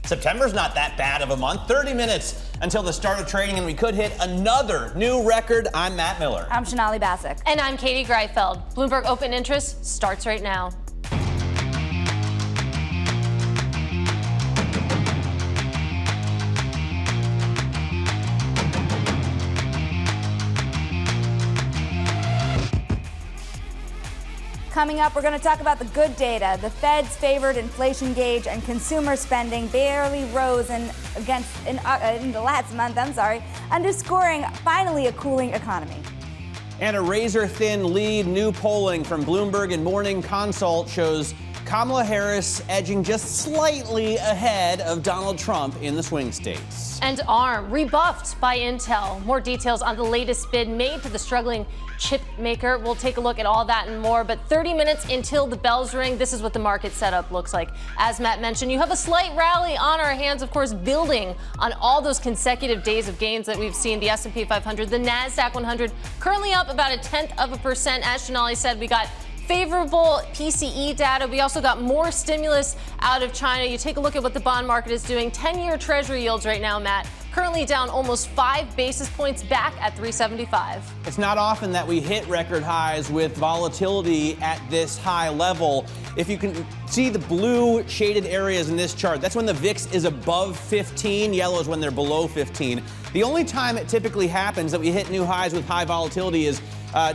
September's not that bad of a month. 30 minutes until the start of trading, and we could hit another new record. I'm Matt Miller. I'm Sonali Basak. And I'm Katie Greifeld. Bloomberg Open Interest starts right now. Coming up, we're going to talk about the good data. The Fed's favored inflation gauge and consumer spending barely rose in the last month, underscoring finally a cooling economy. And a razor-thin lead. New polling from Bloomberg and Morning Consult shows Kamala Harris edging just slightly ahead of Donald Trump in the swing states. And ARM rebuffed by Intel. More details on the latest bid made to the struggling chip maker. We'll take a look at all that and more. But 30 minutes until the bells ring, this is what the market setup looks like. As Matt mentioned, you have a slight rally on our hands, of course, building on all those consecutive days of gains that we've seen. The S&P 500, the NASDAQ 100, currently up about 0.1%. As Sonali said, we got favorable PCE data. We also got more stimulus out of China. You take a look at what the bond market is doing. 10-year Treasury yields right now, Matt, currently down almost 5 basis points, back at 375. It's not often that we hit record highs with volatility at this high level. If you can see the blue shaded areas in this chart, that's when the VIX is above 15. Yellow is when they're below 15. The only time it typically happens that we hit new highs with high volatility is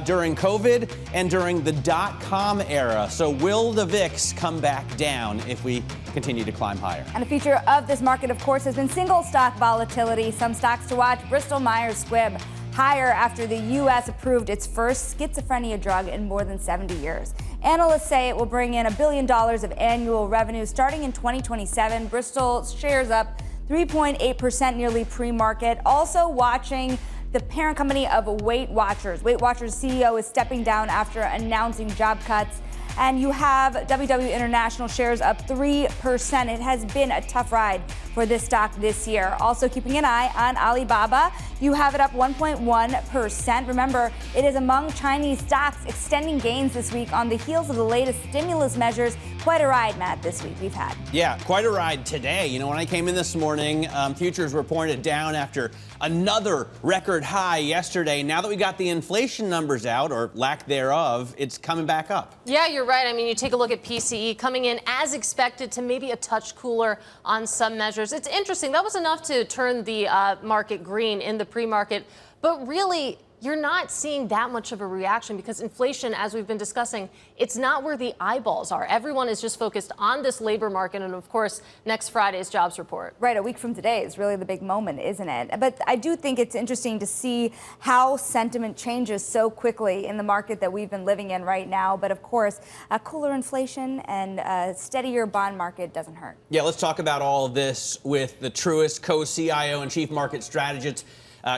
during COVID and during the dot-com era. So will the VIX come back down if we continue to climb higher? And a feature of this market, of course, has been single stock volatility. Some stocks to watch: Bristol Myers Squibb higher after the U.S. approved its first schizophrenia drug in more than 70 years. Analysts say it will bring in $1 billion of annual revenue starting in 2027. Bristol shares up 3.8% nearly pre-market. Also watching the parent company of Weight Watchers. Weight Watchers CEO is stepping down after announcing job cuts. And you have WW International shares up 3%. It has been a tough ride for this stock this year. Also keeping an eye on Alibaba. You have it up 1.1%. Remember, it is among Chinese stocks extending gains this week on the heels of the latest stimulus measures. Quite a ride, Matt, this week we've had. Yeah, quite a ride today. You know, when I came in this morning, futures were pointed down after another record high yesterday. Now that we got the inflation numbers out, or lack thereof, it's coming back up. Yeah, you're right. I mean, you take a look at PCE coming in as expected to maybe a touch cooler on some measures. It's interesting. That was enough to turn the market green in the pre-market. But really, you're not seeing that much of a reaction because inflation, as we've been discussing, it's not where the eyeballs are. Everyone is just focused on this labor market and, of course, next Friday's jobs report. Right. A week from today is really the big moment, isn't it? But I do think it's interesting to see how sentiment changes so quickly in the market that we've been living in right now. But, of course, a cooler inflation and a steadier bond market doesn't hurt. Yeah, let's talk about all of this with the Truist Co-CIO and Chief Market Strategist,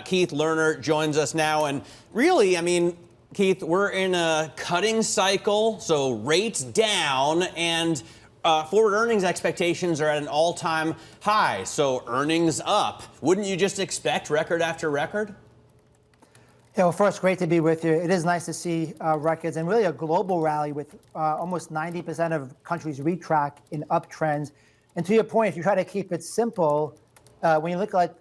Keith Lerner, joins us now. And really, I mean, Keith, we're in a cutting cycle, so rates down, and forward earnings expectations are at an all-time high, so earnings up. Wouldn't you just expect record after record? Yeah, well, first, great to be with you. It is nice to see records and really a global rally with almost 90% of countries retrack in uptrends. And to your point, if you try to keep it simple, when you look at,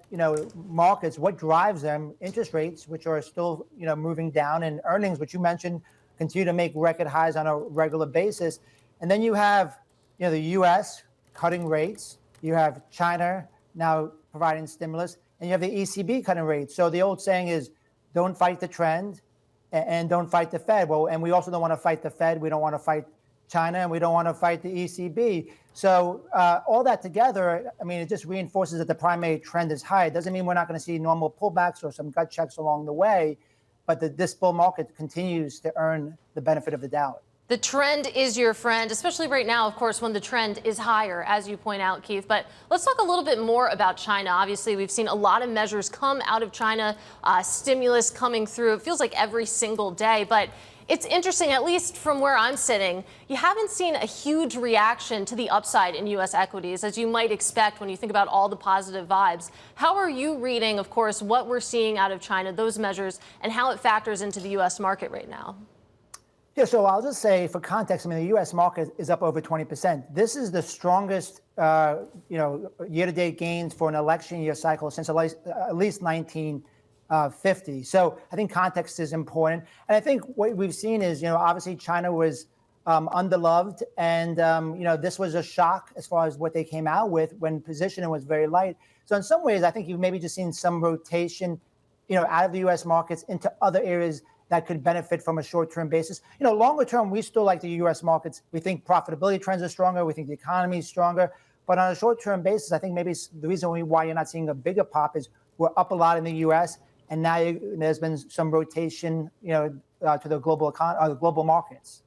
markets, what drives them? Interest rates, which are still, moving down, and earnings, which you mentioned, continue to make record highs on a regular basis. And then you have, the U.S. cutting rates. You have China now providing stimulus, and you have the ECB cutting rates. So the old saying is, don't fight the trend and don't fight the Fed. Well, and we also don't want to fight the Fed. We don't want to fight China, and we don't want to fight the ECB. So all that together, I mean, it just reinforces that the primary trend is high. It doesn't mean we're not going to see normal pullbacks or some gut checks along the way, but this bull market continues to earn the benefit of the doubt. The trend is your friend, especially right now, of course, when the trend is higher, as you point out, Keith. But let's talk a little bit more about China. Obviously, we've seen a lot of measures come out of China, stimulus coming through. It feels like every single day. But it's interesting, at least from where I'm sitting, you haven't seen a huge reaction to the upside in U.S. equities, as you might expect when you think about all the positive vibes. How are you reading, of course, what we're seeing out of China, those measures, and how it factors into the U.S. market right now? Yeah, so I'll just say for context, I mean, the U.S. market is up over 20%. This is the strongest, year-to-date gains for an election year cycle since at least 1950. So I think context is important. And I think what we've seen is, obviously China was underloved. And, this was a shock as far as what they came out with when positioning was very light. So in some ways, I think you've maybe just seen some rotation, out of the U.S. markets into other areas that could benefit from a short-term basis. Longer term, we still like the U.S. markets. We think profitability trends are stronger. We think the economy is stronger. But on a short-term basis, I think maybe the reason why you're not seeing a bigger pop is we're up a lot in the U.S. and now there's been some rotation, to the global markets.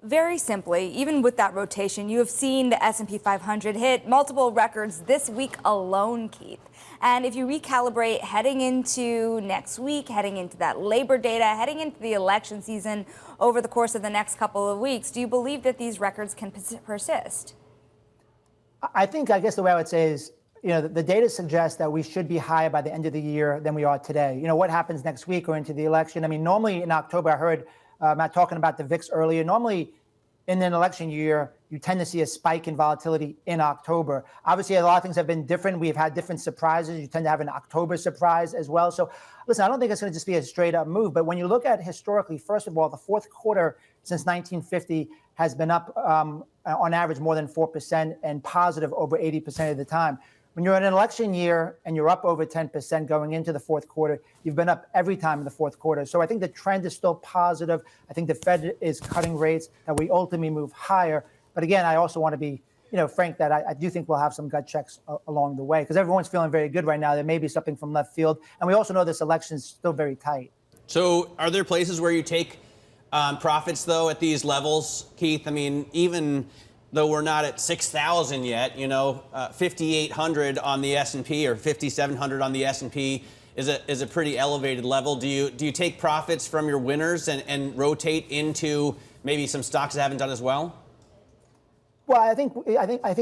Very simply, even with that rotation, you have seen the S&P 500 hit multiple records this week alone, Keith. And if you recalibrate heading into next week, heading into that labor data, heading into the election season over the course of the next couple of weeks, do you believe that these records can persist? I guess the way I would say is, the data suggests that we should be higher by the end of the year than we are today. What happens next week or into the election? I mean, normally in October, I heard Matt talking about the VIX earlier. Normally in an election year, you tend to see a spike in volatility in October. Obviously, a lot of things have been different. We've had different surprises. You tend to have an October surprise as well. So listen, I don't think it's going to just be a straight up move. But when you look at historically, first of all, the fourth quarter since 1950 has been up on average more than 4% and positive over 80% of the time. When you're in an election year and you're up over 10% going into the fourth quarter, you've been up every time in the fourth quarter. So I think the trend is still positive. I think the Fed is cutting rates, that we ultimately move higher. But again, I also want to be, frank that I do think we'll have some gut checks along the way because everyone's feeling very good right now. There may be something from left field. And we also know this election is still very tight. So are there places where you take profits, though, at these levels, Keith? I mean, even though we're not at 6,000 yet, 5,800 on the S&P or 5,700 on the S&P is a pretty elevated level. Do you take profits from your winners and rotate into maybe some stocks that haven't done as well? Well, I think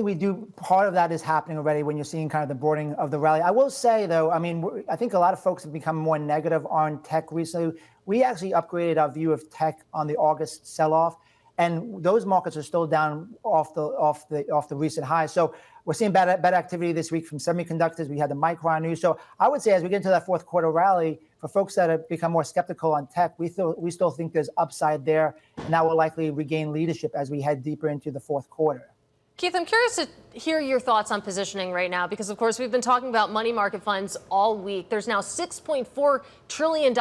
we do. Part of that is happening already when you're seeing kind of the broadening of the rally. I will say, though, I mean, I think a lot of folks have become more negative on tech recently. We actually upgraded our view of tech on the August sell-off. And those markets are still down off the recent highs. So we're seeing better activity this week from semiconductors. We had the Micron news. So I would say as we get into that fourth quarter rally, for folks that have become more skeptical on tech, we still think there's upside there, and that will likely regain leadership as we head deeper into the fourth quarter. Keith, I'm curious to hear your thoughts on positioning right now, because, of course, we've been talking about money market funds all week. There's now $6.4 trillion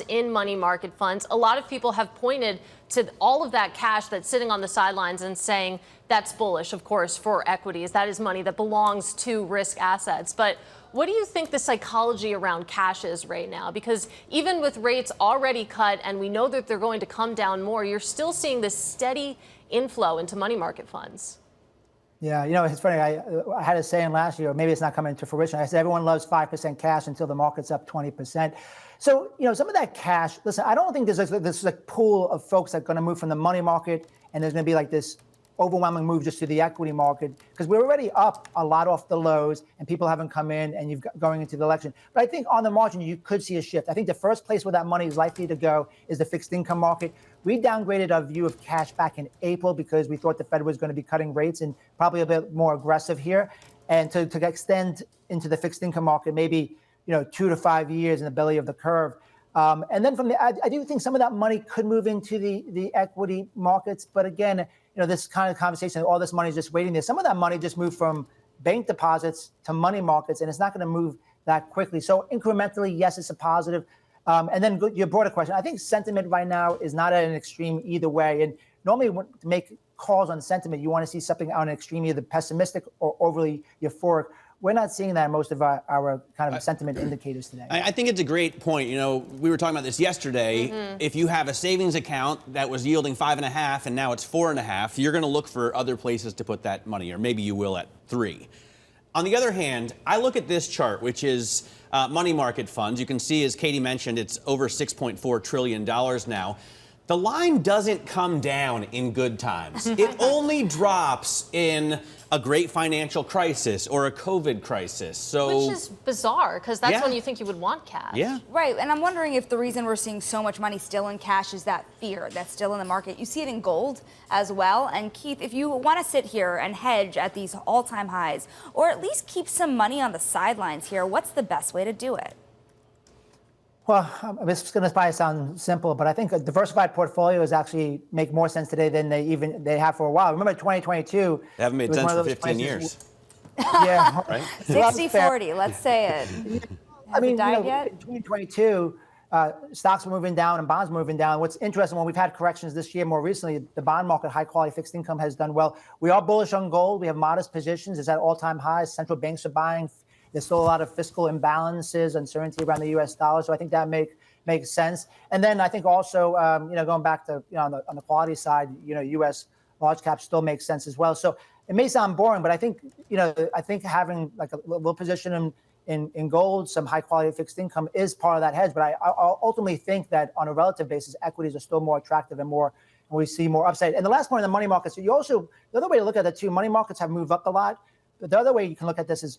in money market funds. A lot of people have pointed to all of that cash that's sitting on the sidelines and saying that's bullish, of course, for equities. That is money that belongs to risk assets. But what do you think the psychology around cash is right now? Because even with rates already cut and we know that they're going to come down more, you're still seeing this steady inflow into money market funds. Yeah, it's funny. I had a saying last year, maybe it's not coming to fruition. I said everyone loves 5% cash until the market's up 20%. So, some of that cash, listen, I don't think there's this pool of folks that are going to move from the money market and there's going to be like this overwhelming move just to the equity market, because we're already up a lot off the lows and people haven't come in and you've got going into the election. But I think on the margin, you could see a shift. I think the first place where that money is likely to go is the fixed income market. We downgraded our view of cash back in April because we thought the Fed was going to be cutting rates and probably a bit more aggressive here. And to extend into the fixed income market, maybe 2 to 5 years in the belly of the curve. And then from I do think some of that money could move into the equity markets. But again, this kind of conversation, all this money is just waiting there. Some of that money just moved from bank deposits to money markets, and it's not going to move that quickly. So incrementally, yes, it's a positive. And then your broader question, I think sentiment right now is not at an extreme either way. And normally to make calls on sentiment, you want to see something on an extreme, either pessimistic or overly euphoric. We're not seeing that in most of our kind of sentiment indicators today. I think it's a great point. We were talking about this yesterday. Mm-hmm. If you have a savings account that was yielding 5.5 and now it's 4.5, you're going to look for other places to put that money, or maybe you will at 3. On the other hand, I look at this chart, which is money market funds. You can see, as Katie mentioned, it's over $6.4 trillion now. The line doesn't come down in good times. It only drops in a great financial crisis or a COVID crisis. So, which is bizarre, because that's when you think you would want cash. Yeah. Right, and I'm wondering if the reason we're seeing so much money still in cash is that fear that's still in the market. You see it in gold as well. And Keith, if you want to sit here and hedge at these all-time highs, or at least keep some money on the sidelines here, what's the best way to do it? Well, it's going to probably sound simple, but I think a diversified portfolios actually make more sense today than they have for a while. Remember 2022? They haven't made sense for 15 years. Yeah. Right? 60-40, let's say it. I mean, yet? in 2022, stocks were moving down and bonds moving down. What's interesting, when we've had corrections this year more recently, the bond market, high-quality fixed income, has done well. We are bullish on gold. We have modest positions. It's at all-time highs. Central banks are buying. There's still a lot of fiscal imbalances, uncertainty around the U.S. dollar. So I think that makes sense. And then I think also, going back to, on the quality side, U.S. large caps still makes sense as well. So it may sound boring, but I think, having like a little position in gold, some high quality fixed income is part of that hedge. But I ultimately think that on a relative basis, equities are still more attractive and we see more upside. And the last point in the money markets, the other way to look at it too, money markets have moved up a lot. But the other way you can look at this is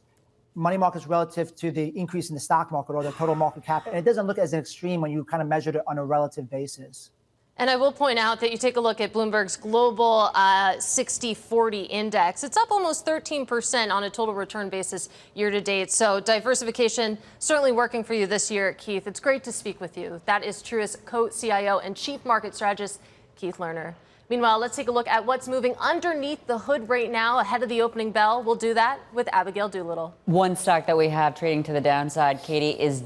money markets relative to the increase in the stock market or the total market cap. And it doesn't look as an extreme when you kind of measure it on a relative basis. And I will point out that you take a look at Bloomberg's global 60-40 index. It's up almost 13% on a total return basis year to date. So diversification certainly working for you this year, Keith. It's great to speak with you. That is Truist Co-CIO and Chief Market Strategist, Keith Lerner. Meanwhile, let's take a look at what's moving underneath the hood right now ahead of the opening bell. We'll do that with Abigail Doolittle. One stock that we have trading to the downside, Katie, is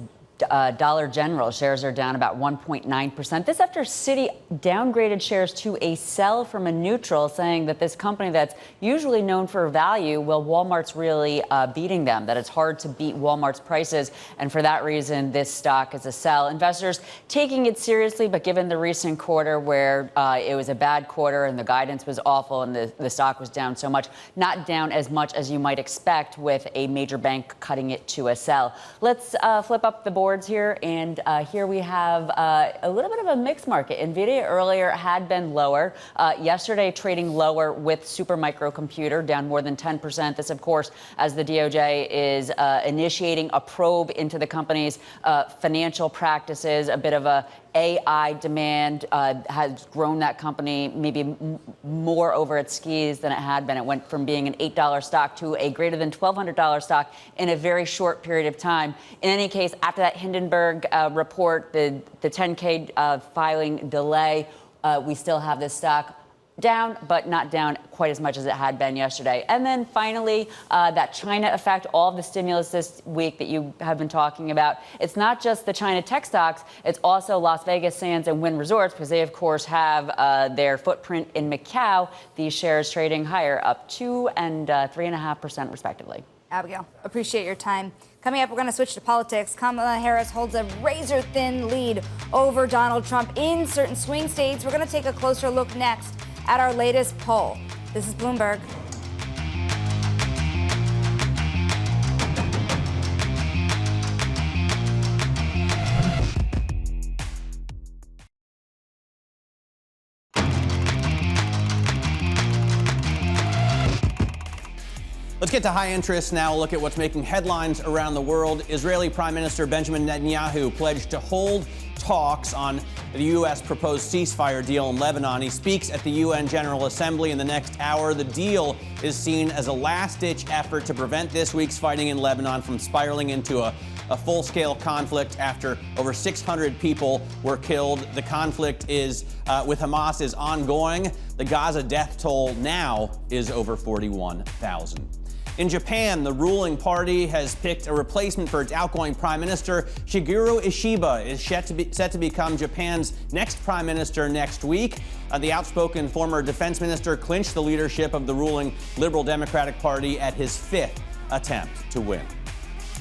Dollar General. Shares are down about 1.9%. This after Citi downgraded shares to a sell from a neutral, saying that this company that's usually known for value, well, Walmart's really beating them, that it's hard to beat Walmart's prices. And for that reason, this stock is a sell. Investors taking it seriously, but given the recent quarter where it was a bad quarter and the guidance was awful and the stock was down so much, not down as much as you might expect with a major bank cutting it to a sell. Let's flip up the board here, and here we have a little bit of a mixed market. Nvidia earlier had been lower. Yesterday trading lower with Supermicro Computer down more than 10%. This, of course, as the DOJ is initiating a probe into the company's financial practices. A bit of a AI demand has grown that company maybe more over its skis than it had been. It went from being an $8 stock to a greater than $1,200 stock in a very short period of time. In any case, after that Hindenburg report, the 10K filing delay, we still have this stock down, but not down quite as much as it had been yesterday. And then finally, that China effect, all of the stimulus this week that you have been talking about. It's not just the China tech stocks, it's also Las Vegas Sands and Wynn Resorts, because they, of course, have their footprint in Macau. These shares trading higher, up 2% and 3.5% respectively. Abigail, appreciate your time. Coming up, we're going to switch to politics. Kamala Harris holds a razor-thin lead over Donald Trump in certain swing states. We're going to take a closer look next at our latest poll. This is Bloomberg. Let's get to high interest now. Look at what's making headlines around the world. Israeli Prime Minister Benjamin Netanyahu pledged to hold talks on the U.S. proposed ceasefire deal in Lebanon. He speaks at the UN General Assembly in the next hour. The deal is seen as a last-ditch effort to prevent this week's fighting in Lebanon from spiraling into a full-scale conflict after over 600 people were killed. The conflict is with Hamas is ongoing. The Gaza death toll now is over 41,000. In Japan, the ruling party has picked a replacement for its outgoing prime minister. Shigeru Ishiba is set to become Japan's next prime minister next week. The outspoken former defense minister clinched the leadership of the ruling Liberal Democratic Party at his fifth attempt to win.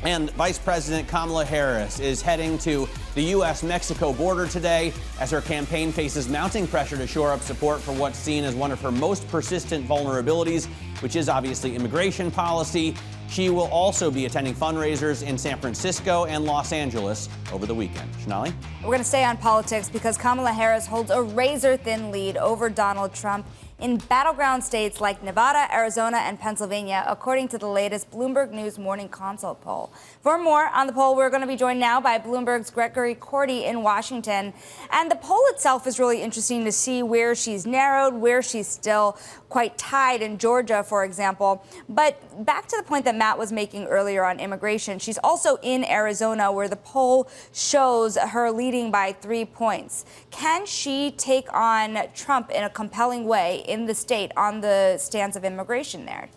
And Vice President Kamala Harris is heading to the U.S.-Mexico border today as her campaign faces mounting pressure to shore up support for what's seen as one of her most persistent vulnerabilities, which is obviously immigration policy. She will also be attending fundraisers in San Francisco and Los Angeles over the weekend. Sonali? We're going to stay on politics because Kamala Harris holds a razor-thin lead over Donald Trump in battleground states like Nevada, Arizona, and Pennsylvania, according to the latest Bloomberg News Morning Consult poll. For more on the poll, we're going to be joined now by Bloomberg's Gregory Corti in Washington. And the poll itself is really interesting to see where she's narrowed, where she's still quite tied in Georgia, for example. But back to the point that Matt was making earlier on immigration, she's also in Arizona, where the poll shows her leading by 3 points. Can she take on Trump in a compelling way in the state on the stance of immigration there?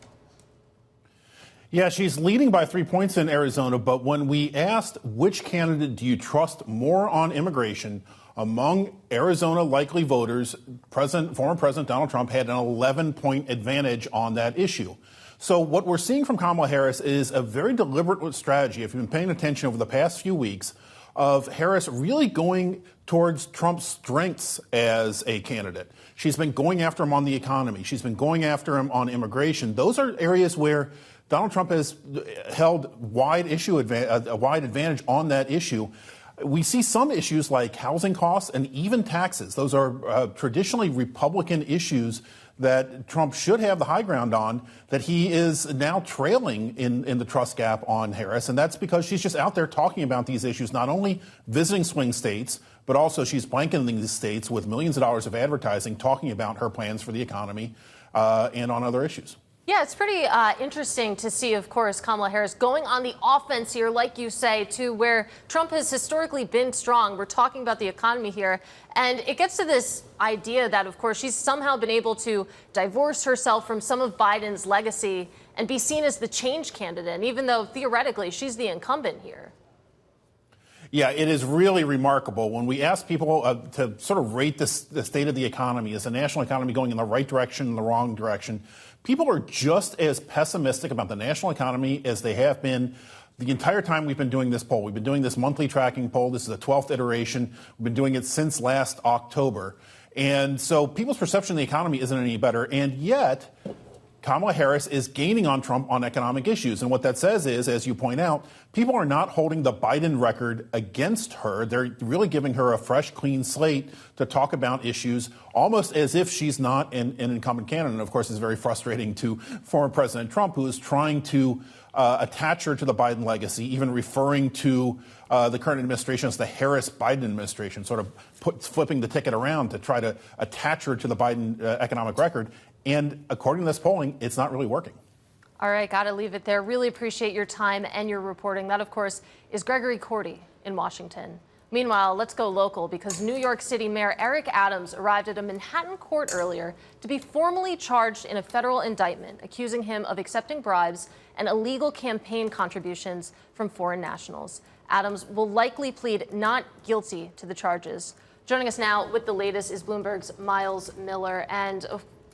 Yeah, she's leading by 3 points in Arizona, but when we asked which candidate do you trust more on immigration, among Arizona likely voters, former President Donald Trump had an 11-point advantage on that issue. So what we're seeing from Kamala Harris is a very deliberate strategy, if you've been paying attention over the past few weeks, of Harris really going towards Trump's strengths as a candidate. She's been going after him on the economy. She's been going after him on immigration. Those are areas where Donald Trump has held a wide advantage on that issue. We see some issues like housing costs and even taxes. Those are traditionally Republican issues that Trump should have the high ground on, that he is now trailing in the trust gap on Harris. And that's because she's just out there talking about these issues, not only visiting swing states, but also she's blanketing these states with millions of dollars of advertising, talking about her plans for the economy and on other issues. Yeah, it's pretty interesting to see, of course, Kamala Harris going on the offense here, like you say, to where Trump has historically been strong. We're talking about the economy here. And it gets to this idea that, of course, she's somehow been able to divorce herself from some of Biden's legacy and be seen as the change candidate, and even though theoretically she's the incumbent here. Yeah, it is really remarkable. When we ask people to sort of rate the state of the economy, is the national economy going in the right direction, in the wrong direction, people are just as pessimistic about the national economy as they have been the entire time we've been doing this poll. We've been doing this monthly tracking poll. This is the 12th iteration. We've been doing it since last October. And so people's perception of the economy isn't any better. And yet, Kamala Harris is gaining on Trump on economic issues. And what that says is, as you point out, people are not holding the Biden record against her. They're really giving her a fresh, clean slate to talk about issues almost as if she's not an incumbent candidate. And, of course, it's very frustrating to former President Trump, who is trying to attach her to the Biden legacy, even referring to the current administration as the Harris-Biden administration, sort of flipping the ticket around to try to attach her to the Biden economic record. And according to this polling, it's not really working. All right, got to leave it there. Really appreciate your time and your reporting. That, of course, is Gregory Corti in Washington. Meanwhile, let's go local because New York City Mayor Eric Adams arrived at a Manhattan court earlier to be formally charged in a federal indictment, accusing him of accepting bribes and illegal campaign contributions from foreign nationals. Adams will likely plead not guilty to the charges. Joining us now with the latest is Bloomberg's Miles Miller. And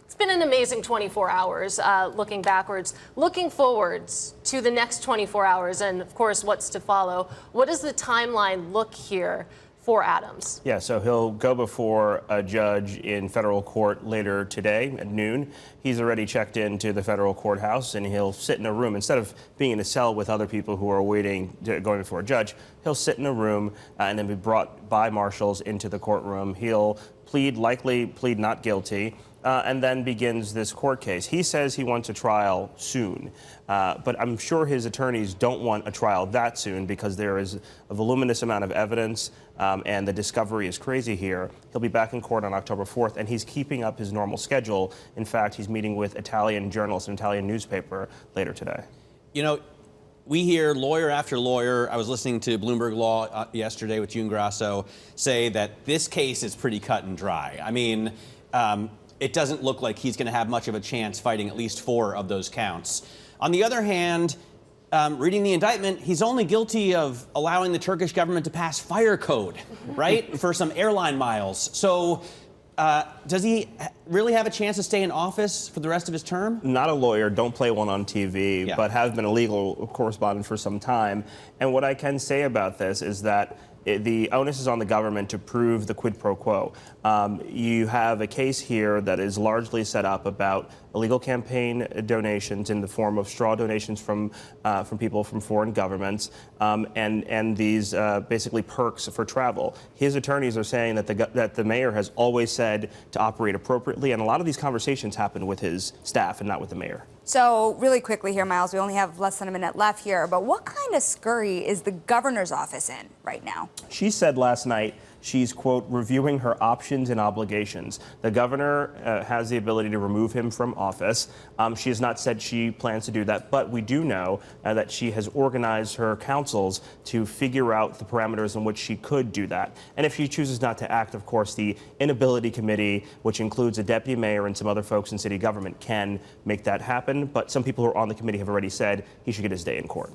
it's been an amazing 24 hours, looking backwards, looking forwards to the next 24 hours, and of course, what's to follow. What does the timeline look here for Adams? Yeah, so he'll go before a judge in federal court later today at noon. He's already checked into the federal courthouse, and he'll sit in a room. Instead of being in a cell with other people who are waiting, going before a judge, he'll sit in a room and then be brought by marshals into the courtroom. He'll likely plead not guilty. And then begins this court case. He says he wants a trial soon, but I'm sure his attorneys don't want a trial that soon because there is a voluminous amount of evidence and the discovery is crazy here. He'll be back in court on October 4th, and he's keeping up his normal schedule. In fact, he's meeting with Italian journalists, an Italian newspaper, later today. You know, we hear lawyer after lawyer. I was listening to Bloomberg Law yesterday with June Grasso say that this case is pretty cut and dry. I mean, it doesn't look like he's going to have much of a chance fighting at least 4 of those counts. On the other hand, reading the indictment, he's only guilty of allowing the Turkish government to pass fire code, right, for some airline miles. So does he really have a chance to stay in office for the rest of his term? Not a lawyer, don't play one on TV, yeah, but have been a legal correspondent for some time. And what I can say about this is that the onus is on the government to prove the quid pro quo. You have a case here that is largely set up about illegal campaign donations in the form of straw donations from people from foreign governments, and these basically perks for travel. His attorneys are saying that the mayor has always said to operate appropriately, and a lot of these conversations happen with his staff and not with the mayor. So really quickly here, Miles, we only have less than a minute left here, but what kind of scurry is the governor's office in right now? She said last night she's, quote, reviewing her options and obligations. The governor has the ability to remove him from office. She has not said she plans to do that, but we do know that she has organized her councils to figure out the parameters in which she could do that. And if she chooses not to act, of course, the inability committee, which includes a deputy mayor and some other folks in city government, can make that happen. But some people who are on the committee have already said he should get his day in court.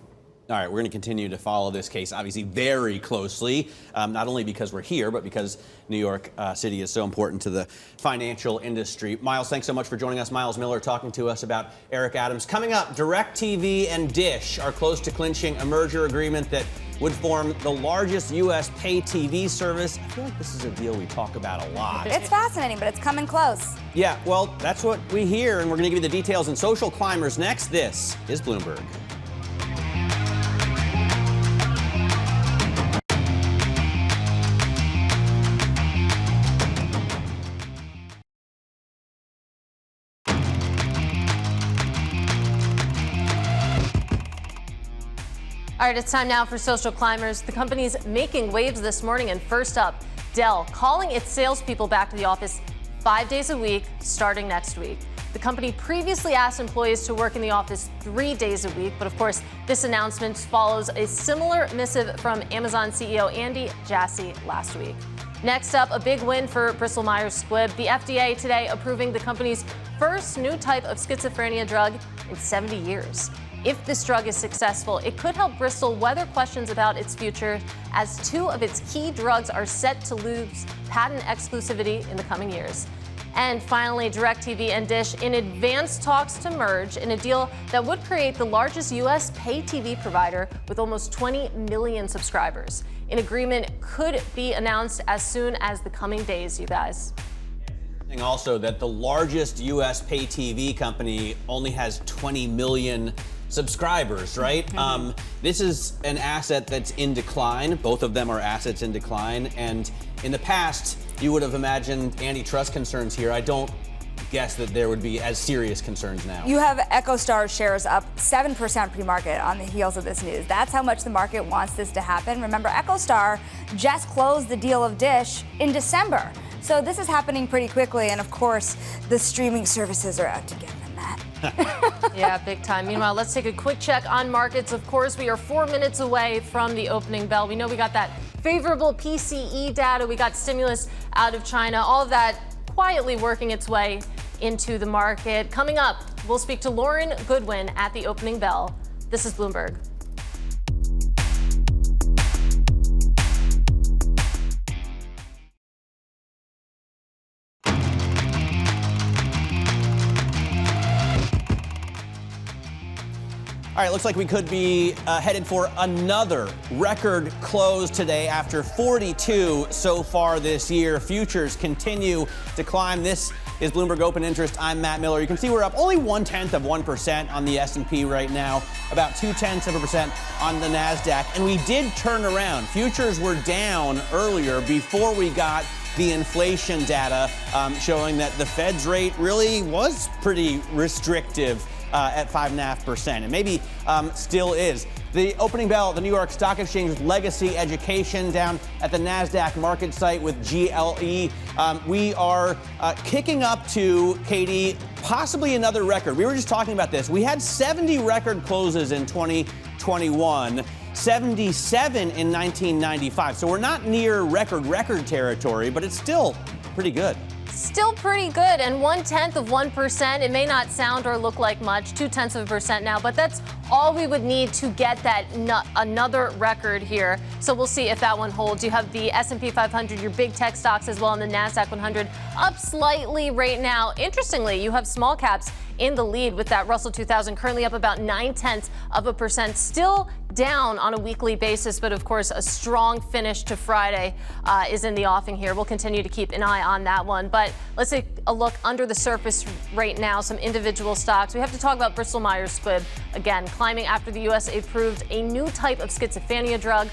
All right, we're going to continue to follow this case, obviously, very closely, not only because we're here, but because New York City is so important to the financial industry. Miles, thanks so much for joining us. Miles Miller talking to us about Eric Adams. Coming up, DirecTV and Dish are close to clinching a merger agreement that would form the largest U.S. pay TV service. I feel like this is a deal we talk about a lot. It's fascinating, but it's coming close. Yeah, well, that's what we hear, and we're going to give you the details in Social Climbers next. This is Bloomberg. All right, it's time now for Social Climbers. The company's making waves this morning. And first up, Dell calling its salespeople back to the office 5 days a week, starting next week. The company previously asked employees to work in the office 3 days a week. But of course, this announcement follows a similar missive from Amazon CEO Andy Jassy last week. Next up, a big win for Bristol Myers Squibb. The FDA today approving the company's first new type of schizophrenia drug in 70 years. If this drug is successful, it could help Bristol weather questions about its future, as 2 of its key drugs are set to lose patent exclusivity in the coming years. And finally, DirecTV and Dish in advanced talks to merge in a deal that would create the largest U.S. pay TV provider with almost 20 million subscribers. An agreement could be announced as soon as the coming days, you guys. Also, that the largest U.S. pay TV company only has 20 million subscribers, right? This is an asset that's in decline. Both of them are assets in decline. And in the past, you would have imagined antitrust concerns here. I don't guess that there would be as serious concerns now. You have EchoStar shares up 7% pre-market on the heels of this news. That's how much the market wants this to happen. Remember, EchoStar just closed the deal of Dish in December. So this is happening pretty quickly. And of course, the streaming services are out to get them, Matt. Yeah, big time. Meanwhile, let's take a quick check on markets. Of course, we are 4 minutes away from the opening bell. We know we got that favorable PCE data. We got stimulus out of China. All of that quietly working its way into the market. Coming up, we'll speak to Lauren Goodwin at the opening bell. This is Bloomberg. All right, looks like we could be headed for another record close today after 42 so far this year. Futures continue to climb. This is Bloomberg Open Interest. I'm Matt Miller. You can see we're up only 0.1% on the S&P right now, about 0.2% on the NASDAQ. And we did turn around. Futures were down earlier before we got the inflation data showing that the Fed's rate really was pretty restrictive at 5.5%, and maybe still is. The opening bell at the New York Stock Exchange with Legacy Education down at the NASDAQ market site with GLE. We are kicking up to, Katie, possibly another record. We were just talking about this. We had 70 record closes in 2021. 77 in 1995. So we're not near record territory, but it's still pretty good. Still pretty good, and 0.1%. It may not sound or look like much, 0.2% now, but that's all we would need to get that another record here. So we'll see if that one holds. You have the S&P 500, your big tech stocks as well, and the NASDAQ 100 up slightly right now. Interestingly, you have small caps in the lead with that Russell 2000 currently up about 0.9%, still down on a weekly basis, but of course a strong finish to Friday is in the offing here. We'll continue to keep an eye on that one. But let's take a look under the surface right now, some individual stocks. We have to talk about Bristol Myers Squibb, again, climbing after the U.S. approved a new type of schizophrenia drug.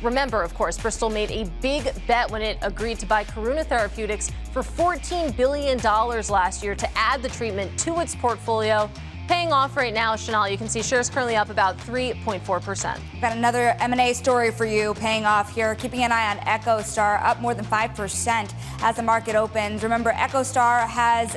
Remember, of course, Bristol made a big bet when it agreed to buy Karuna Therapeutics for $14 billion last year to add the treatment to its portfolio. Paying off right now, Sonali, you can see shares currently up about 3.4%. We've got another M&A story for you paying off here. Keeping an eye on EchoStar, up more than 5% as the market opens. Remember, EchoStar has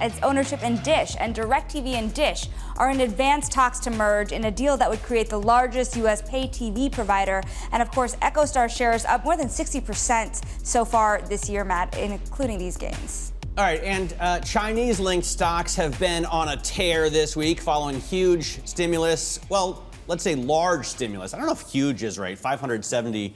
its ownership in Dish, and DirecTV and Dish are in advanced talks to merge in a deal that would create the largest U.S. pay TV provider. And of course, EchoStar shares up more than 60% so far this year, Matt, including these gains. All right, and Chinese-linked stocks have been on a tear this week following huge stimulus. Well, let's say large stimulus. I don't know if huge is right. $570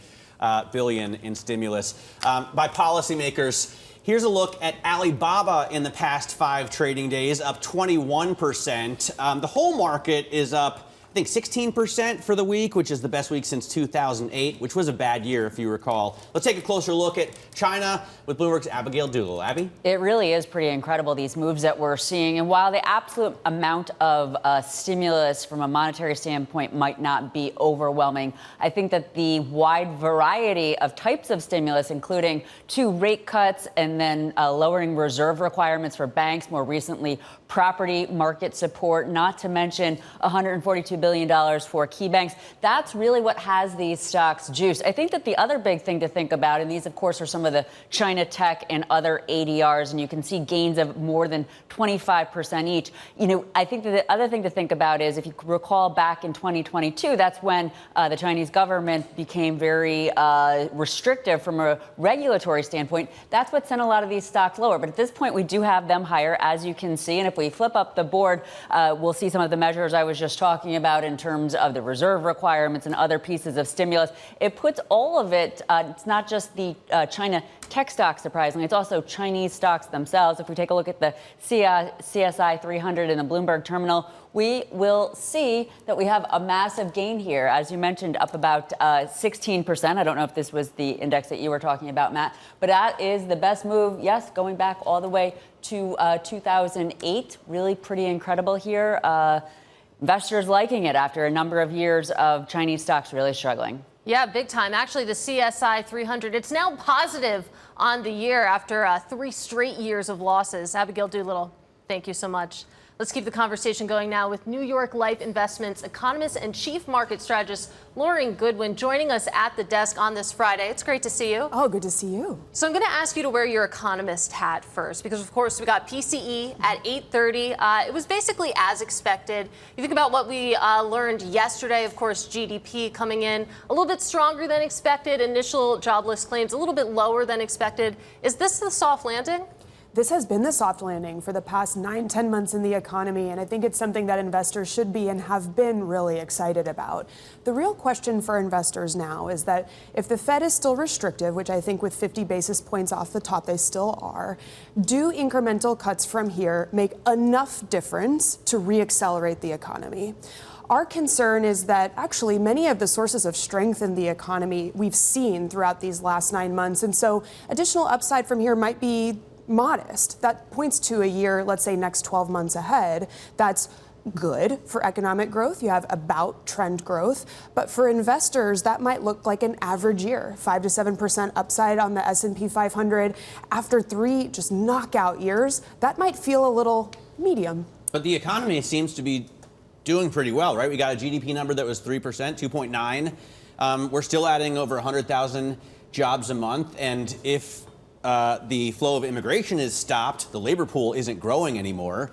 billion in stimulus by policymakers. Here's a look at Alibaba in the past 5 trading days, up 21%. The whole market is up, I think, 16% for the week, which is the best week since 2008, which was a bad year, if you recall. Let's take a closer look at China with Bloomberg's Abigail Dougall. Abby? It really is pretty incredible, these moves that we're seeing. And while the absolute amount of stimulus from a monetary standpoint might not be overwhelming, I think that the wide variety of types of stimulus, including 2 rate cuts and then lowering reserve requirements for banks, more recently property market support, not to mention $142 billion for key banks. That's really what has these stocks juiced. I think that the other big thing to think about, and these, of course, are some of the China tech and other ADRs, and you can see gains of more than 25% each. You know, I think that the other thing to think about is, if you recall back in 2022, that's when the Chinese government became very restrictive from a regulatory standpoint. That's what sent a lot of these stocks lower. But at this point, we do have them higher, as you can see. And if we flip up the board, we'll see some of the measures I was just talking about in terms of the reserve requirements and other pieces of stimulus. It puts all of it, it's not just the China tech stocks, surprisingly, it's also Chinese stocks themselves. If we take a look at the CSI 300 in the Bloomberg terminal, we will see that we have a massive gain here. As you mentioned, up about 16%. I don't know if this was the index that you were talking about, Matt, but that is the best move, yes, going back all the way to 2008. Really pretty incredible here. Investors liking it after a number of years of Chinese stocks really struggling. Yeah, big time. Actually, the CSI 300, it's now positive on the year after 3 straight years of losses. Abigail Doolittle, thank you so much. Let's keep the conversation going now with New York Life Investments economist and chief market strategist Lauren Goodwin joining us at the desk on this Friday. It's great to see you. Oh, good to see you. So I'm going to ask you to wear your economist hat first, because of course we got PCE at 8:30. It was basically as expected. You think about what we learned yesterday. Of course, GDP coming in a little bit stronger than expected. Initial jobless claims a little bit lower than expected. Is this the soft landing? This has been the soft landing for the past 9-10 months in the economy, and I think it's something that investors should be and have been really excited about. The real question for investors now is that if the Fed is still restrictive, which I think with 50 basis points off the top they still are, do incremental cuts from here make enough difference to reaccelerate the economy? Our concern is that actually many of the sources of strength in the economy we've seen throughout these last 9 months, and so additional upside from here might be modest. That points to a year, let's say next 12 months ahead, that's good for economic growth. You have about trend growth. But for investors, that might look like an average year, 5 to 7% upside on the S&P 500. After 3 just knockout years, that might feel a little medium. But the economy seems to be doing pretty well, right? We got a GDP number that was 3%, 2.9. We're still adding over 100,000 jobs a month. And if the flow of immigration is stopped, the labor pool isn't growing anymore.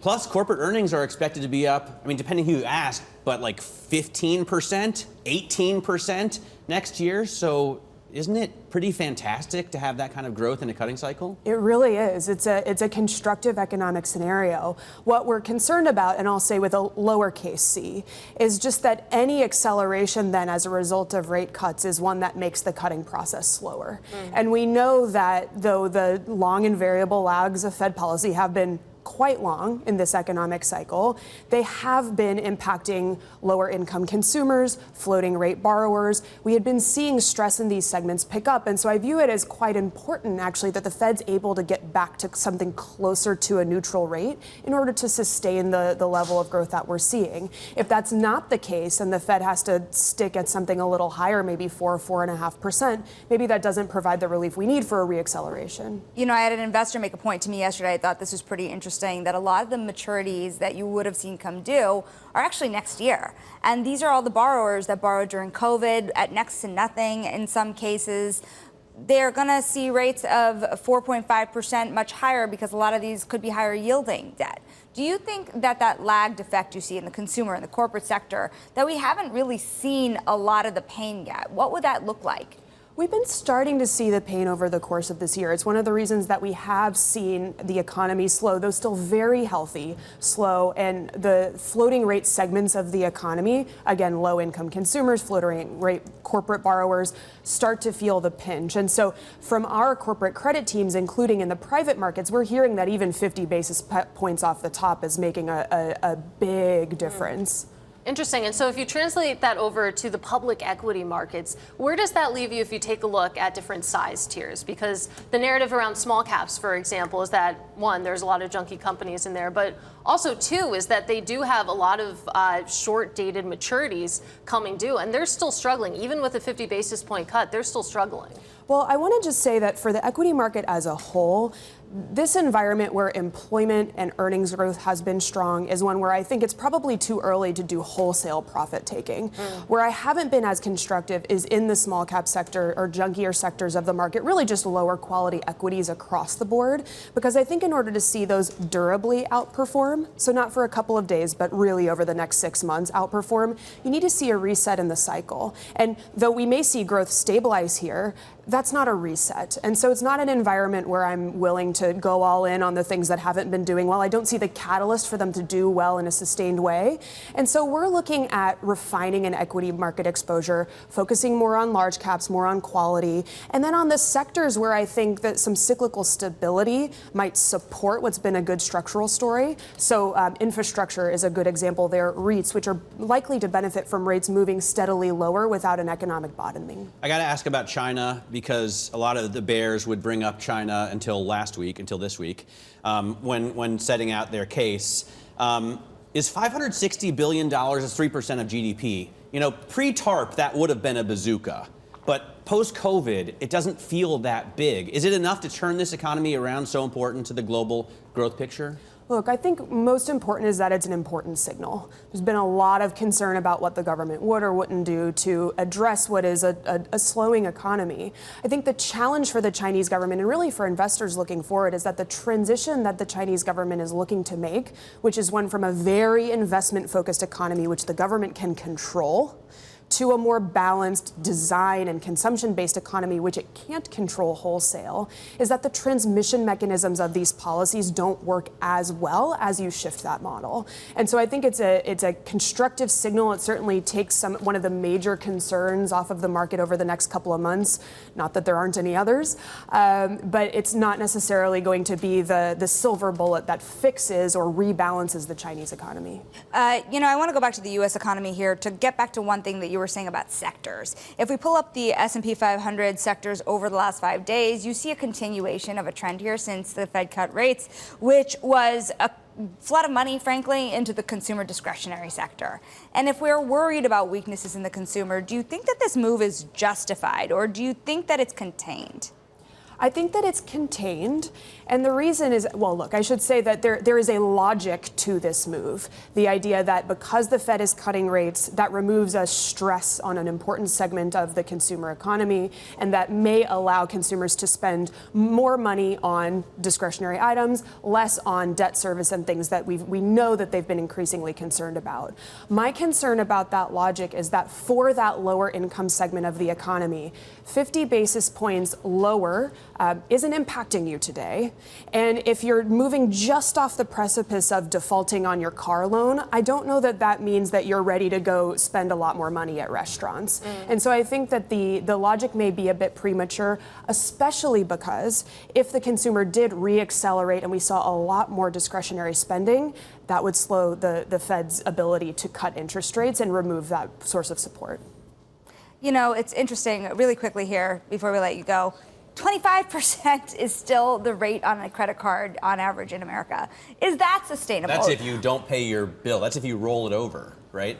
Plus, corporate earnings are expected to be up, I mean, depending who you ask, but like 15%, 18% next year. So isn't it pretty fantastic to have that kind of growth in a cutting cycle? It really is. It's a constructive economic scenario. What we're concerned about, and I'll say with a lowercase c, is just that any acceleration then as a result of rate cuts is one that makes the cutting process slower. And we know that though the long and variable lags of Fed policy have been quite long in this economic cycle. They have been impacting lower income consumers, floating rate borrowers. We had been seeing stress in these segments pick up. And so I view it as quite important, actually, that the Fed's able to get back to something closer to a neutral rate in order to sustain the level of growth that we're seeing. If that's not the case and the Fed has to stick at something a little higher, maybe 4.5%, maybe that doesn't provide the relief we need for a reacceleration. You know, I had an investor make a point to me yesterday. I thought this was pretty interesting, that a lot of the maturities that you would have seen come due are actually next year. And these are all the borrowers that borrowed during COVID at next to nothing in some cases. They're going to see rates of 4.5%, much higher, because a lot of these could be higher yielding debt. Do you think that that lagged effect you see in the consumer and the corporate sector, that we haven't really seen a lot of the pain yet? What would that look like? We've been starting to see the pain over the course of this year. It's one of the reasons that we have seen the economy slow, though still very healthy, slow, and the floating rate segments of the economy, again, low income consumers, floating rate corporate borrowers, start to feel the pinch. And so from our corporate credit teams, including in the private markets, we're hearing that even 50 basis points off the top is making a big difference. Interesting. And so if you translate that over to the public equity markets, where does that leave you if you take a look at different size tiers? Because the narrative around small caps, for example, is that, one, there's a lot of junky companies in there, but also, two, is that they do have a lot of short-dated maturities coming due, and they're still struggling. Even with a 50 basis point cut, they're still struggling. Well, I want to just say that for the equity market as a whole, this environment where employment and earnings growth has been strong is one where I think it's probably too early to do wholesale profit taking. Where I haven't been as constructive is in the small cap sector or junkier sectors of the market, really just lower quality equities across the board, because I think in order to see those durably outperform, so not for a couple of days, but really over the next 6 months outperform, you need to see a reset in the cycle. And though we may see growth stabilize here, that's not a reset. And so it's not an environment where I'm willing to go all in on the things that haven't been doing well. I don't see the catalyst for them to do well in a sustained way. And so we're looking at refining an equity market exposure, focusing more on large caps, more on quality, and then on the sectors where I think that some cyclical stability might support what's been a good structural story. So infrastructure is a good example there. REITs, which are likely to benefit from rates moving steadily lower without an economic bottoming. I got to ask about China, because a lot of the bears would bring up China until this week, when setting out their case. Is $560 billion, as 3% of GDP? You know, pre-TARP, that would have been a bazooka. But post-COVID, it doesn't feel that big. Is it enough to turn this economy around, so important to the global growth picture? Look, I think most important is that it's an important signal. There's been a lot of concern about what the government would or wouldn't do to address what is a slowing economy. I think the challenge for the Chinese government, and really for investors looking forward, is that the transition that the Chinese government is looking to make, which is one from a very investment-focused economy, which the government can control, to a more balanced design and consumption-based economy, which it can't control wholesale, is that the transmission mechanisms of these policies don't work as well as you shift that model. And so I think it's a constructive signal. It certainly takes one of the major concerns off of the market over the next couple of months. Not that there aren't any others, but it's not necessarily going to be the silver bullet that fixes or rebalances the Chinese economy. You know, I want to go back to the U.S. economy here to get back to one thing that you were saying about sectors. If we pull up the S&P 500 sectors over the last 5 days, you see a continuation of a trend here since the Fed cut rates, which was a flood of money, frankly, into the consumer discretionary sector. And if we're worried about weaknesses in the consumer, do you think that this move is justified, or do you think that it's contained? I think that it's contained, and the reason is, well, look, I should say that there is a logic to this move. The idea that because the Fed is cutting rates, that removes a stress on an important segment of the consumer economy, and that may allow consumers to spend more money on discretionary items, less on debt service and things that we know that they've been increasingly concerned about. My concern about that logic is that for that lower income segment of the economy, 50 basis points lower isn't impacting you today. And if you're moving just off the precipice of defaulting on your car loan, I don't know that that means that you're ready to go spend a lot more money at restaurants. And so I think that the logic may be a bit premature, especially because if the consumer did reaccelerate and we saw a lot more discretionary spending, that would slow the Fed's ability to cut interest rates and remove that source of support. You know, it's interesting, really quickly here, before we let you go, 25% is still the rate on a credit card on average in America. Is that sustainable? That's if you don't pay your bill. That's if you roll it over, right?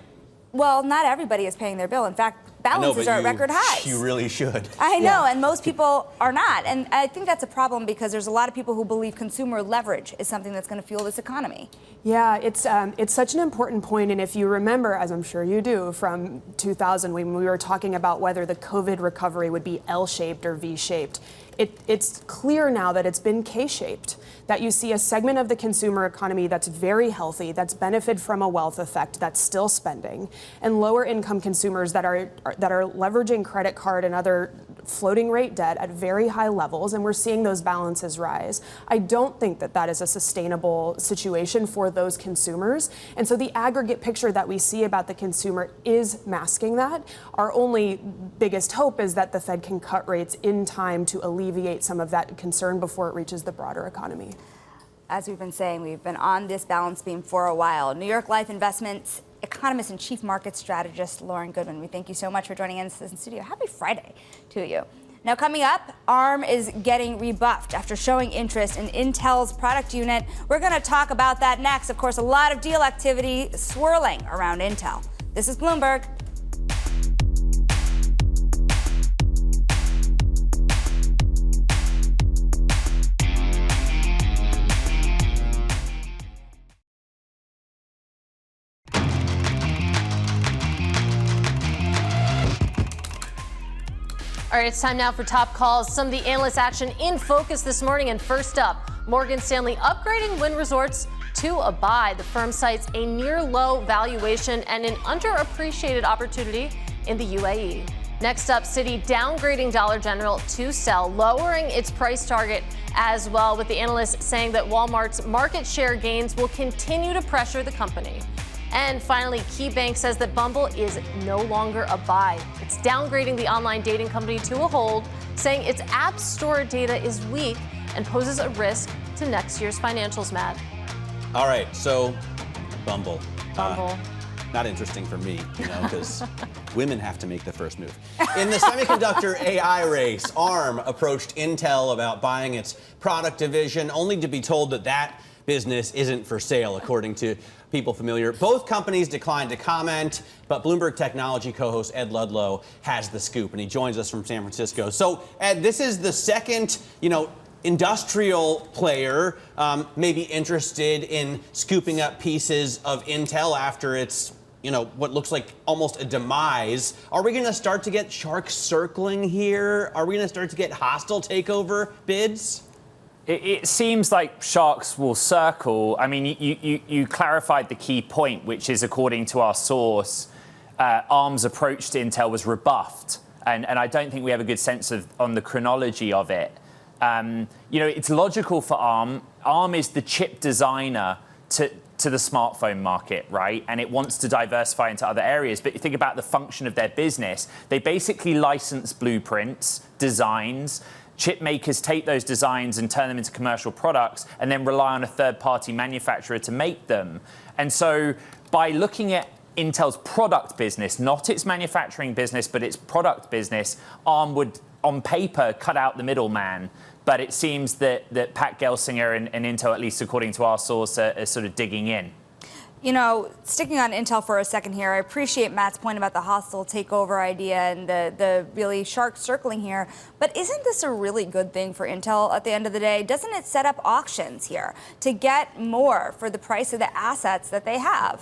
Well, not everybody is paying their bill. In fact, balances are at record highs. You really should. I know, and most people are not. And I think that's a problem because there's a lot of people who believe consumer leverage is something that's going to fuel this economy. Yeah, it's such an important point. And if you remember, as I'm sure you do, from 2000, when we were talking about whether the COVID recovery would be L-shaped or V-shaped, it's clear now that it's been K-shaped, that you see a segment of the consumer economy that's very healthy, that's benefited from a wealth effect, that's still spending, and lower income consumers that are leveraging credit card and other floating rate debt at very high levels, and we're seeing those balances rise. I don't think that that is a sustainable situation for those consumers. And so the aggregate picture that we see about the consumer is masking that. Our only biggest hope is that the Fed can cut rates in time to alleviate some of that concern before it reaches the broader economy. As we've been saying, we've been on this balance beam for a while. New York Life Investments economist and chief market strategist Lauren Goodwin, we thank you so much for joining us in the studio. Happy Friday to you. Now coming up, ARM is getting rebuffed after showing interest in Intel's product unit. We're going to talk about that next. Of course, a lot of deal activity swirling around Intel. This is Bloomberg. All right, it's time now for top calls. Some of the analyst action in focus this morning. And first up, Morgan Stanley upgrading Wynn Resorts to a buy. The firm cites a near low valuation and an underappreciated opportunity in the UAE. Next up, Citi downgrading Dollar General to sell, lowering its price target as well, with the analysts saying that Walmart's market share gains will continue to pressure the company. And finally, KeyBank says that Bumble is no longer a buy. It's downgrading the online dating company to a hold, saying its app store data is weak and poses a risk to next year's financials, Matt. All right, so Bumble. Bumble. Not interesting for me, because women have to make the first move. In the semiconductor AI race, ARM approached Intel about buying its product division, only to be told that that business isn't for sale, according to people familiar. Both companies declined to comment, but Bloomberg Technology co-host Ed Ludlow has the scoop, and he joins us from San Francisco. So, Ed, this is the second, industrial player maybe interested in scooping up pieces of Intel after its, what looks like almost a demise. Are we going to start to get sharks circling here? Are we going to start to get hostile takeover bids? It seems like sharks will circle. I mean, you clarified the key point, which is, according to our source, ARM's approach to Intel was rebuffed. And I don't think we have a good sense on the chronology of it. It's logical for ARM. ARM is the chip designer to the smartphone market, right? And it wants to diversify into other areas. But you think about the function of their business. They basically license blueprints, designs. Chip makers take those designs and turn them into commercial products and then rely on a third-party manufacturer to make them. And so by looking at Intel's product business, not its manufacturing business, but its product business, ARM would, on paper, cut out the middleman. But it seems that Pat Gelsinger and Intel, at least according to our source, are sort of digging in. Sticking on Intel for a second here, I appreciate Matt's point about the hostile takeover idea and the really shark circling here. But isn't this a really good thing for Intel at the end of the day? Doesn't it set up auctions here to get more for the price of the assets that they have?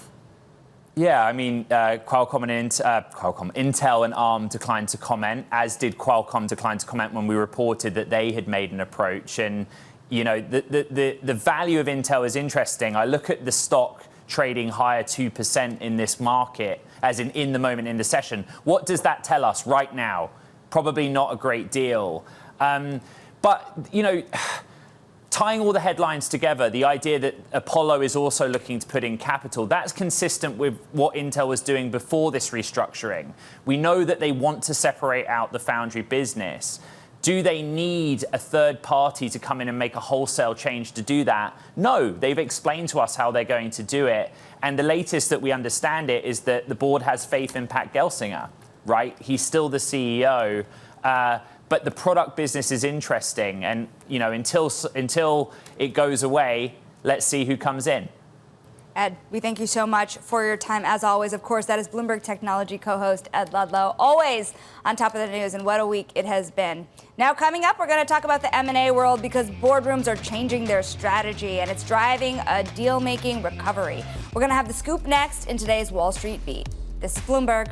Yeah, I mean, Intel and ARM declined to comment, as did Qualcomm decline to comment when we reported that they had made an approach. And, the value of Intel is interesting. I look at the stock trading higher 2% in this market, as in the moment in the session. What does that tell us right now? Probably not a great deal. But But, you know, tying all the headlines together, the idea that Apollo is also looking to put in capital, that's consistent with what Intel was doing before this restructuring. We know that they want to separate out the foundry business. Do they need a third party to come in and make a wholesale change to do that? No, they've explained to us how they're going to do it. And the latest that we understand it is that the board has faith in Pat Gelsinger, right? He's still the CEO. But the product business is interesting. And, you know, until it goes away, let's see who comes in. Ed, we thank you so much for your time. As always, of course, that is Bloomberg Technology co-host Ed Ludlow, always on top of the news, and what a week it has been. Now, coming up, we're going to talk about the M&A world because boardrooms are changing their strategy, and it's driving a deal-making recovery. We're going to have the scoop next in today's Wall Street Beat. This is Bloomberg.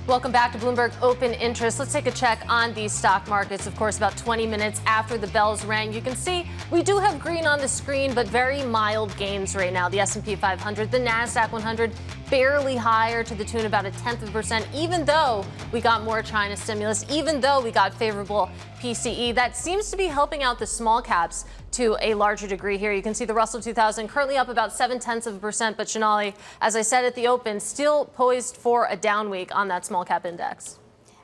Welcome back to Bloomberg Open Interest. Let's take a check on these stock markets. Of course, about 20 minutes after the bells rang, you can see we do have green on the screen, but very mild gains right now. The S&P 500, the NASDAQ 100, barely higher to the tune of about 0.1%, even though we got more China stimulus, even though we got favorable PCE. That seems to be helping out the small caps to a larger degree here. You can see the Russell 2000 currently up about 0.7%, but Sonali, as I said at the open, still poised for a down week on that small cap index.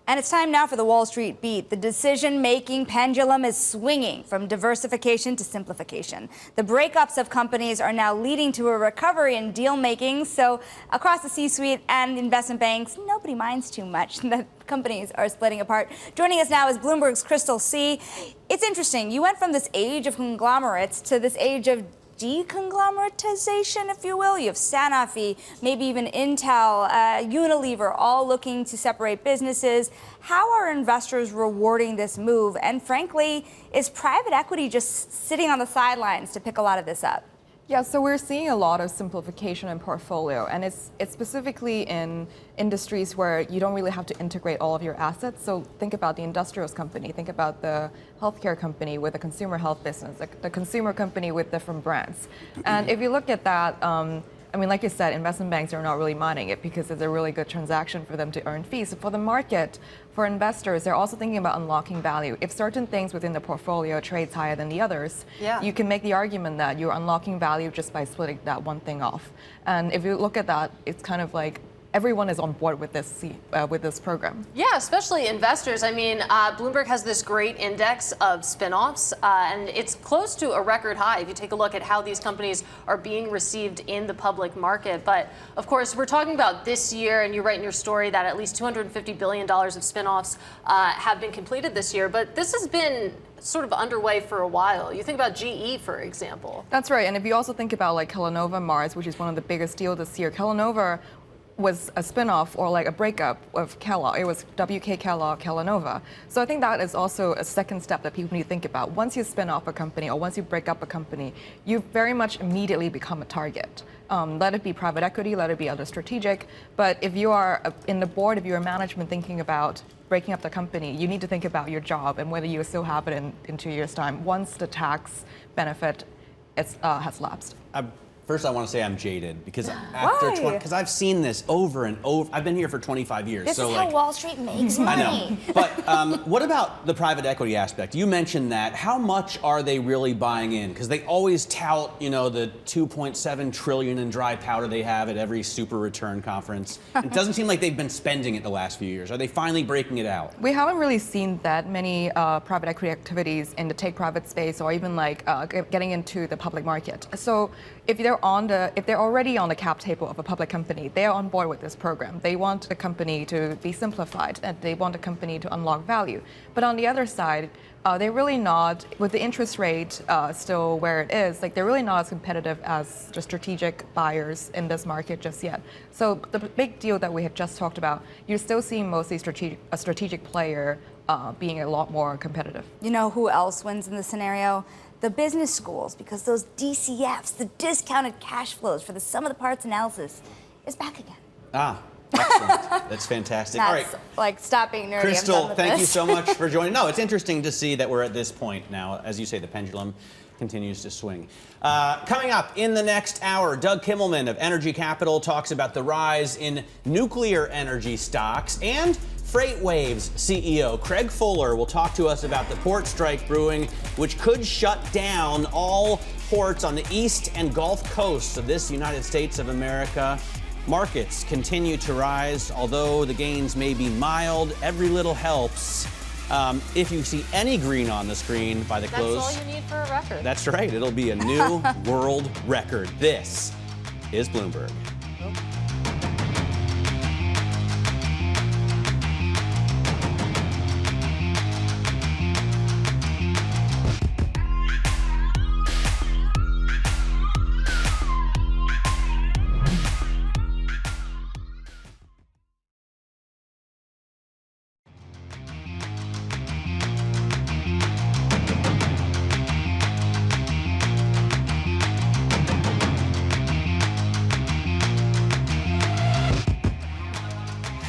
And it's time now for the Wall Street Beat. The decision-making pendulum is swinging from diversification to simplification. The breakups of companies are now leading to a recovery in deal-making. So across the C-suite and investment banks, nobody minds too much that companies are splitting apart. Joining us now is Bloomberg's Crystal C. It's interesting. You went from this age of conglomerates to this age of deconglomeratization, if you will. You have Sanofi, maybe even Intel, Unilever, all looking to separate businesses. How are investors rewarding this move? And frankly, is private equity just sitting on the sidelines to pick a lot of this up? Yeah, so we're seeing a lot of simplification in portfolio, and it's specifically in industries where you don't really have to integrate all of your assets. So think about the industrials company, think about the healthcare company with a consumer health business, the consumer company with different brands. And if you look at that, I mean, like you said, investment banks are not really minding it because it's a really good transaction for them to earn fees. So for the market, for investors, they're also thinking about unlocking value. If certain things within the portfolio trades higher than the others, you can make the argument that you're unlocking value just by splitting that one thing off. And if you look at that, it's kind of like everyone is on board with this program. Yeah, especially investors. I mean, Bloomberg has this great index of spinoffs, and it's close to a record high if you take a look at how these companies are being received in the public market. But of course, we're talking about this year, and you write in your story that at least $250 billion of spinoffs have been completed this year. But this has been sort of underway for a while. You think about GE, for example. That's right. And if you also think about like Kellanova Mars, which is one of the biggest deals this year, Kellanova was a spinoff or like a breakup of Kellogg. It was WK Kellogg, Kellanova. So I think that is also a second step that people need to think about. Once you spin off a company or once you break up a company, you very much immediately become a target. Let it be private equity, let it be other strategic. But if you are in the board, if you're management thinking about breaking up the company, you need to think about your job and whether you still have it in 2 years' time once the tax benefit has lapsed. First, I want to say I'm jaded because because I've seen this over and over. I've been here for 25 years. This is how Wall Street makes money. I know. But what about the private equity aspect? You mentioned that. How much are they really buying in? Because they always tout, you know, the $2.7 trillion in dry powder they have at every super return conference. It doesn't seem like they've been spending it the last few years. Are they finally breaking it out? We haven't really seen that many private equity activities in the take private space or even like getting into the public market. So if they're already on the cap table of a public company, they are on board with this program. They want the company to be simplified and they want the company to unlock value. But on the other side, they're really not, with the interest rate still where it is, like they're really not as competitive as the strategic buyers in this market just yet. So the big deal that we had just talked about, you're still seeing mostly a strategic player being a lot more competitive. You know who else wins in this scenario? The business schools, because those DCFs, the discounted cash flows for the sum of the parts analysis, is back again. Excellent. That's fantastic. All right. Like, stop being nerdy. Crystal, thank you so much for joining. No, it's interesting to see that we're at this point now. As you say, the pendulum continues to swing. Coming up in the next hour, Doug Kimmelman of Energy Capital talks about the rise in nuclear energy stocks, and FreightWaves CEO Craig Fuller will talk to us about the port strike brewing, which could shut down all ports on the east and Gulf coasts of this United States of America. Markets continue to rise, although the gains may be mild. Every little helps. If you see any green on the screen by the close, that's all you need for a record. That's right. It'll be a new world record. This is Bloomberg.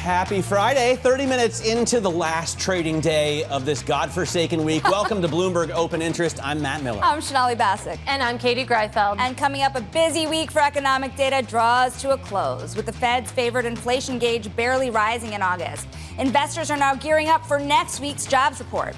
Happy Friday, 30 minutes into the last trading day of this godforsaken week. Welcome to Bloomberg Open Interest. I'm Matt Miller. I'm Sonali Basak. And I'm Katie Greifeld. And coming up, a busy week for economic data draws to a close, with the Fed's favored inflation gauge barely rising in August. Investors are now gearing up for next week's jobs report.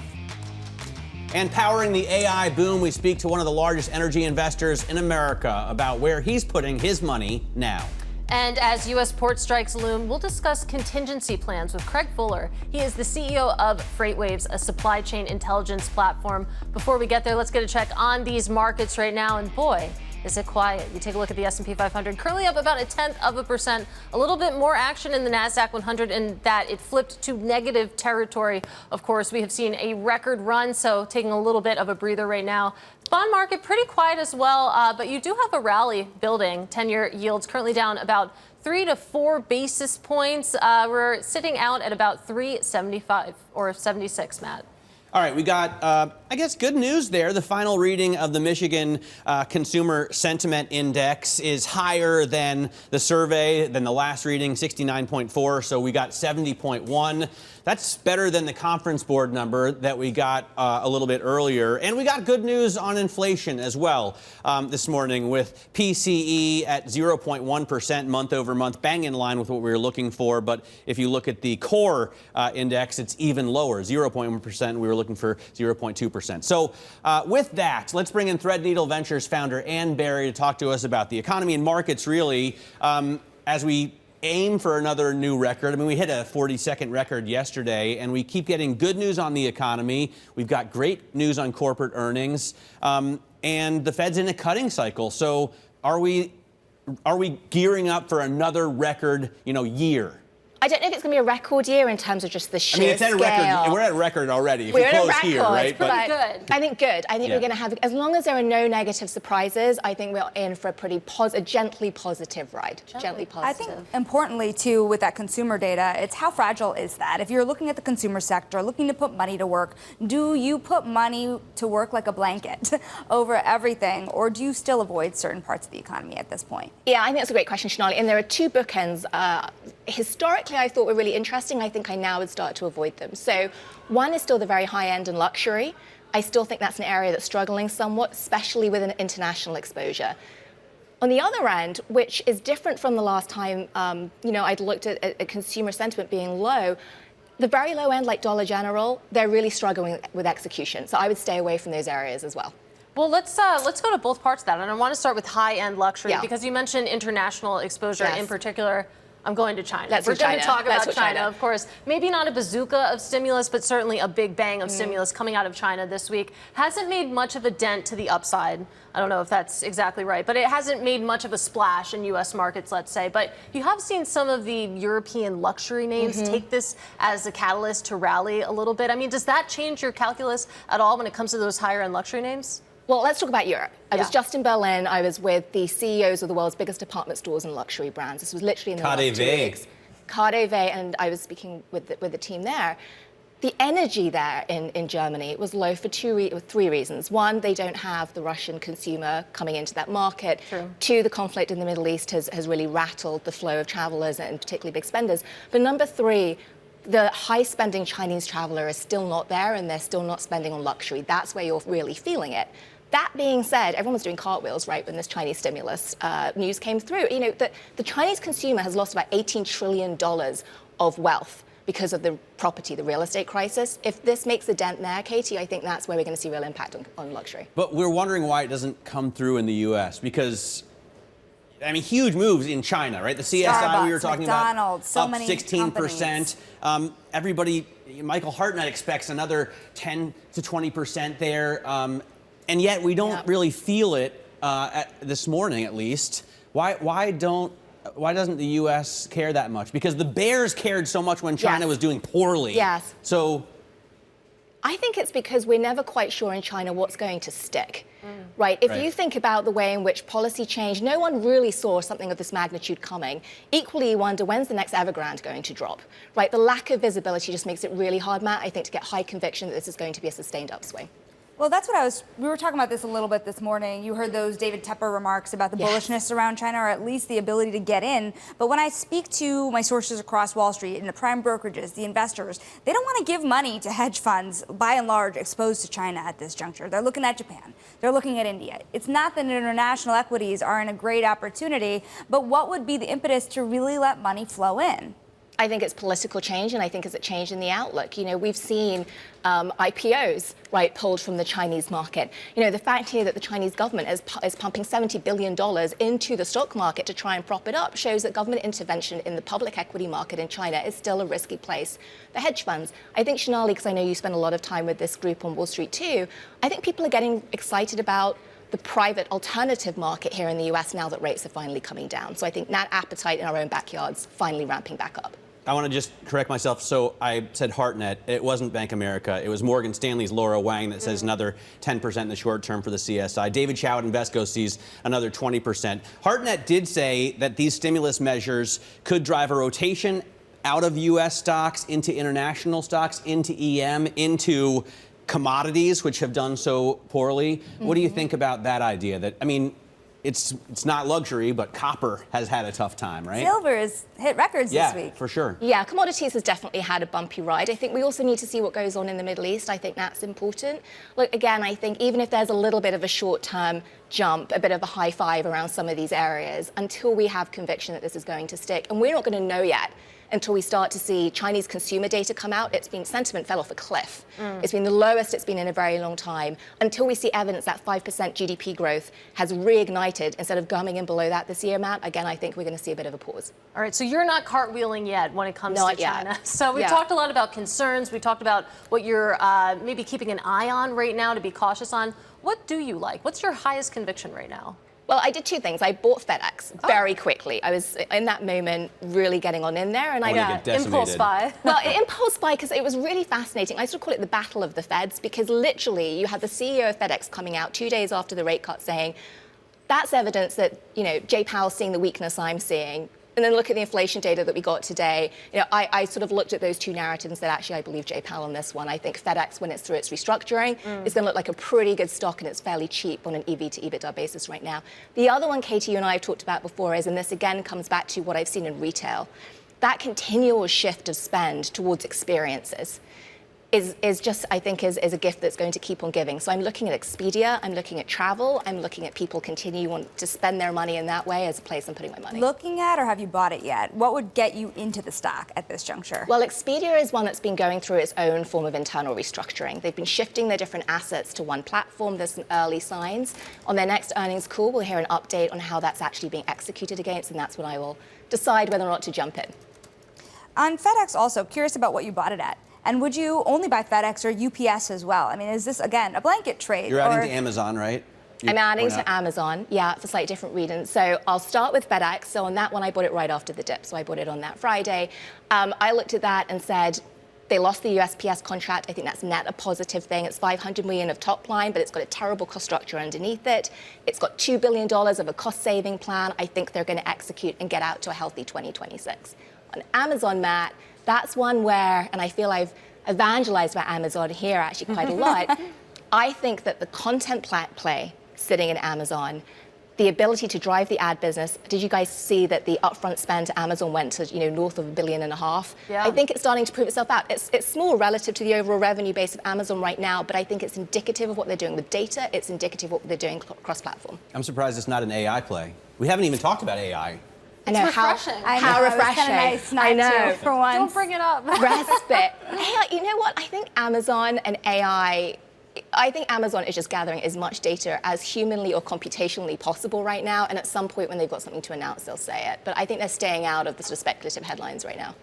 And powering the AI boom, we speak to one of the largest energy investors in America about where he's putting his money now. And as U.S. port strikes loom, we'll discuss contingency plans with Craig Fuller. He is the CEO of FreightWaves, a supply chain intelligence platform. Before we get there, let's get a check on these markets right now. And boy, is it quiet. You take a look at the S&P 500, currently up about 0.1%. A little bit more action in the NASDAQ 100 in that it flipped to negative territory. Of course, we have seen a record run, so taking a little bit of a breather right now. Bond market pretty quiet as well, but you do have a rally building. 10-year yields currently down about 3 to 4 basis points. We're sitting out at about 375 or 76, Matt. All right, we got, I guess, good news there. The final reading of the Michigan Consumer Sentiment Index is higher than the survey, than the last reading, 69.4. So we got 70.1. That's better than the Conference Board number that we got a little bit earlier. And we got good news on inflation as well this morning, with PCE at 0.1% month over month, bang in line with what we were looking for. But if you look at the core index, it's even lower, 0.1%. We were looking for 0.2%. So with that, let's bring in Threadneedle Ventures founder Ann Berry to talk to us about the economy and markets, really, as we aim for another new record. I mean, we hit a 42nd record yesterday, and we keep getting good news on the economy. We've got great news on corporate earnings, and the Fed's in a cutting cycle. So are we gearing up for another record, year? I don't know if it's going to be a record year in terms of just the sheer it's at a record. We're at a record already. If We're we at a close record. here, right? Pretty good. I think good. I think we're going to have, as long as there are no negative surprises, I think we're in for a pretty a gently positive ride. Gently positive. I think importantly, too, with that consumer data, it's how fragile is that? If you're looking at the consumer sector, looking to put money to work, do you put money to work like a blanket over everything, or do you still avoid certain parts of the economy at this point? Yeah, I think that's a great question, Sonali. And there are two bookends. Historically, I thought were really interesting. I think I now would start to avoid them. So one is still the very high end and luxury. I still think that's an area that's struggling somewhat, especially with an international exposure. On the other end, which is different from the last time, I'd looked at consumer sentiment being low, the very low end, like Dollar General, they're really struggling with execution. So I would stay away from those areas as well. Well, let's go to both parts of that. And I want to start with high-end luxury because you mentioned international exposure in particular. I'm going to China. We're going to talk about China, of course. Maybe not a bazooka of stimulus, but certainly a big bang of stimulus coming out of China this week. Hasn't made much of a dent to the upside. I don't know if that's exactly right, but it hasn't made much of a splash in U.S. markets, let's say. But you have seen some of the European luxury names take this as a catalyst to rally a little bit. I mean, does that change your calculus at all when it comes to those higher-end luxury names? Well, let's talk about Europe. I was just in Berlin. I was with the CEOs of the world's biggest department stores and luxury brands. This was literally in the last 2 weeks. KaDeWe, and I was speaking with the team there. The energy there in Germany was low for three reasons. One, they don't have the Russian consumer coming into that market. True. Two, the conflict in the Middle East has really rattled the flow of travelers and particularly big spenders. But number three, the high-spending Chinese traveler is still not there, and they're still not spending on luxury. That's where you're really feeling it. That being said, everyone was doing cartwheels, right, when this Chinese stimulus news came through. You know, the Chinese consumer has lost about $18 trillion of wealth because of the real estate crisis. If this makes a dent there, Katie, I think that's where we're going to see real impact on luxury. But we're wondering why it doesn't come through in the U.S. because, I mean, huge moves in China, right? The CSI Starbucks, we were talking McDonald's, about, so up many 16%. Everybody, Michael Hartnett expects another 10 to 20% there. And yet we don't really feel it this morning, at least. Why doesn't the U.S. care that much? Because the bears cared so much when China was doing poorly. Yes. So I think it's because we're never quite sure in China what's going to stick. Right? If you think about the way in which policy changed, no one really saw something of this magnitude coming. Equally, you wonder, when's the next Evergrande going to drop? Right? The lack of visibility just makes it really hard, Matt, I think, to get high conviction that this is going to be a sustained upswing. Well, that's what we were talking about this a little bit this morning. You heard those David Tepper remarks about the bullishness around China, or at least the ability to get in. But when I speak to my sources across Wall Street and the prime brokerages, the investors, they don't want to give money to hedge funds, by and large, exposed to China at this juncture. They're looking at Japan. They're looking at India. It's not that international equities aren't a great opportunity, but what would be the impetus to really let money flow in? I think it's political change, and I think it's a change in the outlook. You know, we've seen IPOs, right, pulled from the Chinese market. You know, the fact here that the Chinese government is pumping $70 billion into the stock market to try and prop it up shows that government intervention in the public equity market in China is still a risky place for hedge funds. I think, Sonali, because I know you spend a lot of time with this group on Wall Street too, I think people are getting excited about the private alternative market here in the US now that rates are finally coming down. So I think that appetite in our own backyards finally ramping back up. I want to just correct myself. So I said Hartnett. It wasn't Bank of America. It was Morgan Stanley's Laura Wang that says another 10% in the short term for the CSI. David Chow at Invesco sees another 20%. Hartnett did say that these stimulus measures could drive a rotation out of U.S. stocks into international stocks, into EM, into commodities, which have done so poorly. What do you think about that idea? That, I mean, it's not luxury, but copper has had a tough time, right? Silver has hit records this week. Yeah, for sure. Yeah, commodities has definitely had a bumpy ride. I think we also need to see what goes on in the Middle East. I think that's important. Look, again, I think even if there's a little bit of a short-term jump, a bit of a high five around some of these areas, until we have conviction that this is going to stick, and we're not going to know yet until we start to see Chinese consumer data come out. Sentiment fell off a cliff. It's been the lowest it's been in a very long time. Until we see evidence that 5% GDP growth has reignited instead of coming in below that this year, Matt, again, I think we're going to see a bit of a pause. All right, so you're not cartwheeling yet when it comes Not to China. yet. So we've talked a lot about concerns. We talked about what you're maybe keeping an eye on right now to be cautious on. What do you like? What's your highest conviction right now? Well, I did two things. I bought FedEx very quickly. I was, in that moment, really getting on in there. And I got impulse buy. Well, impulse buy, because it was really fascinating. I sort of call it the battle of the Feds, because literally you had the CEO of FedEx coming out 2 days after the rate cut saying, that's evidence that, you know, Jay Powell's seeing the weakness I'm seeing. And then look at the inflation data that we got today. You know, I sort of looked at those two narratives and said, actually, I believe Jay Powell on this one. I think FedEx, when it's through its restructuring, is going to look like a pretty good stock, and it's fairly cheap on an EV to EBITDA basis right now. The other one, Katie, you and I have talked about before is, and this again comes back to what I've seen in retail, that continual shift of spend towards experiences is just, I think, is a gift that's going to keep on giving. So I'm looking at Expedia, I'm looking at travel, I'm looking at people continuing to spend their money in that way as a place I'm putting my money. Looking at, or have you bought it yet? What would get you into the stock at this juncture? Well, Expedia is one that's been going through its own form of internal restructuring. They've been shifting their different assets to one platform. There's some early signs. On their next earnings call, we'll hear an update on how that's actually being executed against, and that's when I will decide whether or not to jump in. On FedEx also, curious about what you bought it at. And would you only buy FedEx or UPS as well? I mean, is this, again, a blanket trade? You're adding to Amazon, right? I'm adding to Amazon, yeah, for slightly different reasons. So I'll start with FedEx. So on that one, I bought it right after the dip. So I bought it on that Friday. I looked at that and said, they lost the USPS contract. I think that's net a positive thing. It's $500 million of top line, but it's got a terrible cost structure underneath it. It's got $2 billion of a cost-saving plan. I think they're going to execute and get out to a healthy 2026. On Amazon, Matt, that's one where, and I feel I've evangelized by Amazon here actually quite a lot. I think that the content play sitting in Amazon, the ability to drive the ad business. Did you guys see that the upfront spend to Amazon went to north of $1.5 billion? Yeah. I think it's starting to prove itself out. It's small relative to the overall revenue base of Amazon right now, but I think it's indicative of what they're doing with data. It's indicative of what they're doing cross-platform. I'm surprised it's not an AI play. We haven't even talked about AI. I know, refreshing. how refreshing. Nice I know. for once. Don't bring it up. Respite. Hey, you know what? I think Amazon and AI. I think Amazon is just gathering as much data as humanly or computationally possible right now, and at some point when they've got something to announce, they'll say it. But I think they're staying out of the sort of speculative headlines right now.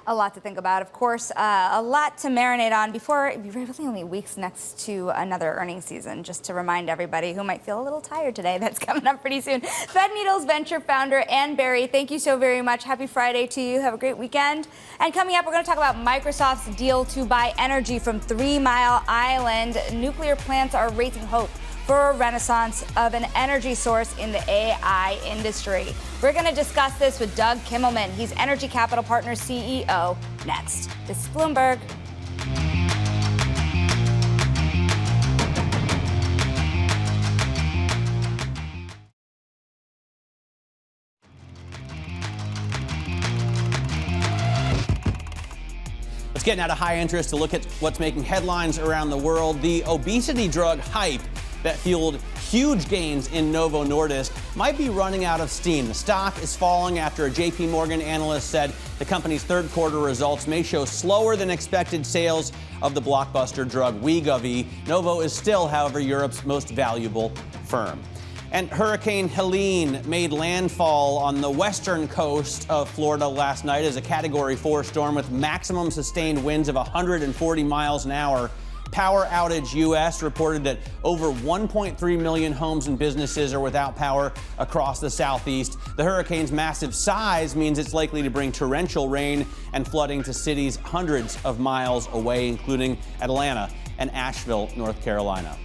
A lot to think about, of course, a lot to marinate on before really only weeks next to another earnings season. Just to remind everybody who might feel a little tired today, that's coming up pretty soon. Threadneedle's venture founder, Ann Berry, thank you so very much. Happy Friday to you. Have a great weekend. And coming up, we're going to talk about Microsoft's deal to buy energy from 3 Mile Island. Nuclear plants are raising hope for a renaissance of an energy source in the AI industry. We're going to discuss this with Doug Kimmelman. He's Energy Capital Partners CEO. Next, this is Bloomberg. Let's get now to high interest to look at what's making headlines around the world. The obesity drug hype that fueled huge gains in Novo Nordisk might be running out of steam. The stock is falling after a JP Morgan analyst said the company's third quarter results may show slower than expected sales of the blockbuster drug Wegovy. Novo is still, however, Europe's most valuable firm. And Hurricane Helene made landfall on the western coast of Florida last night as a Category 4 storm with maximum sustained winds of 140 miles an hour. Power Outage US reported that over 1.3 million homes and businesses are without power across the southeast. The hurricane's massive size means it's likely to bring torrential rain and flooding to cities hundreds of miles away, including Atlanta and Asheville, North Carolina.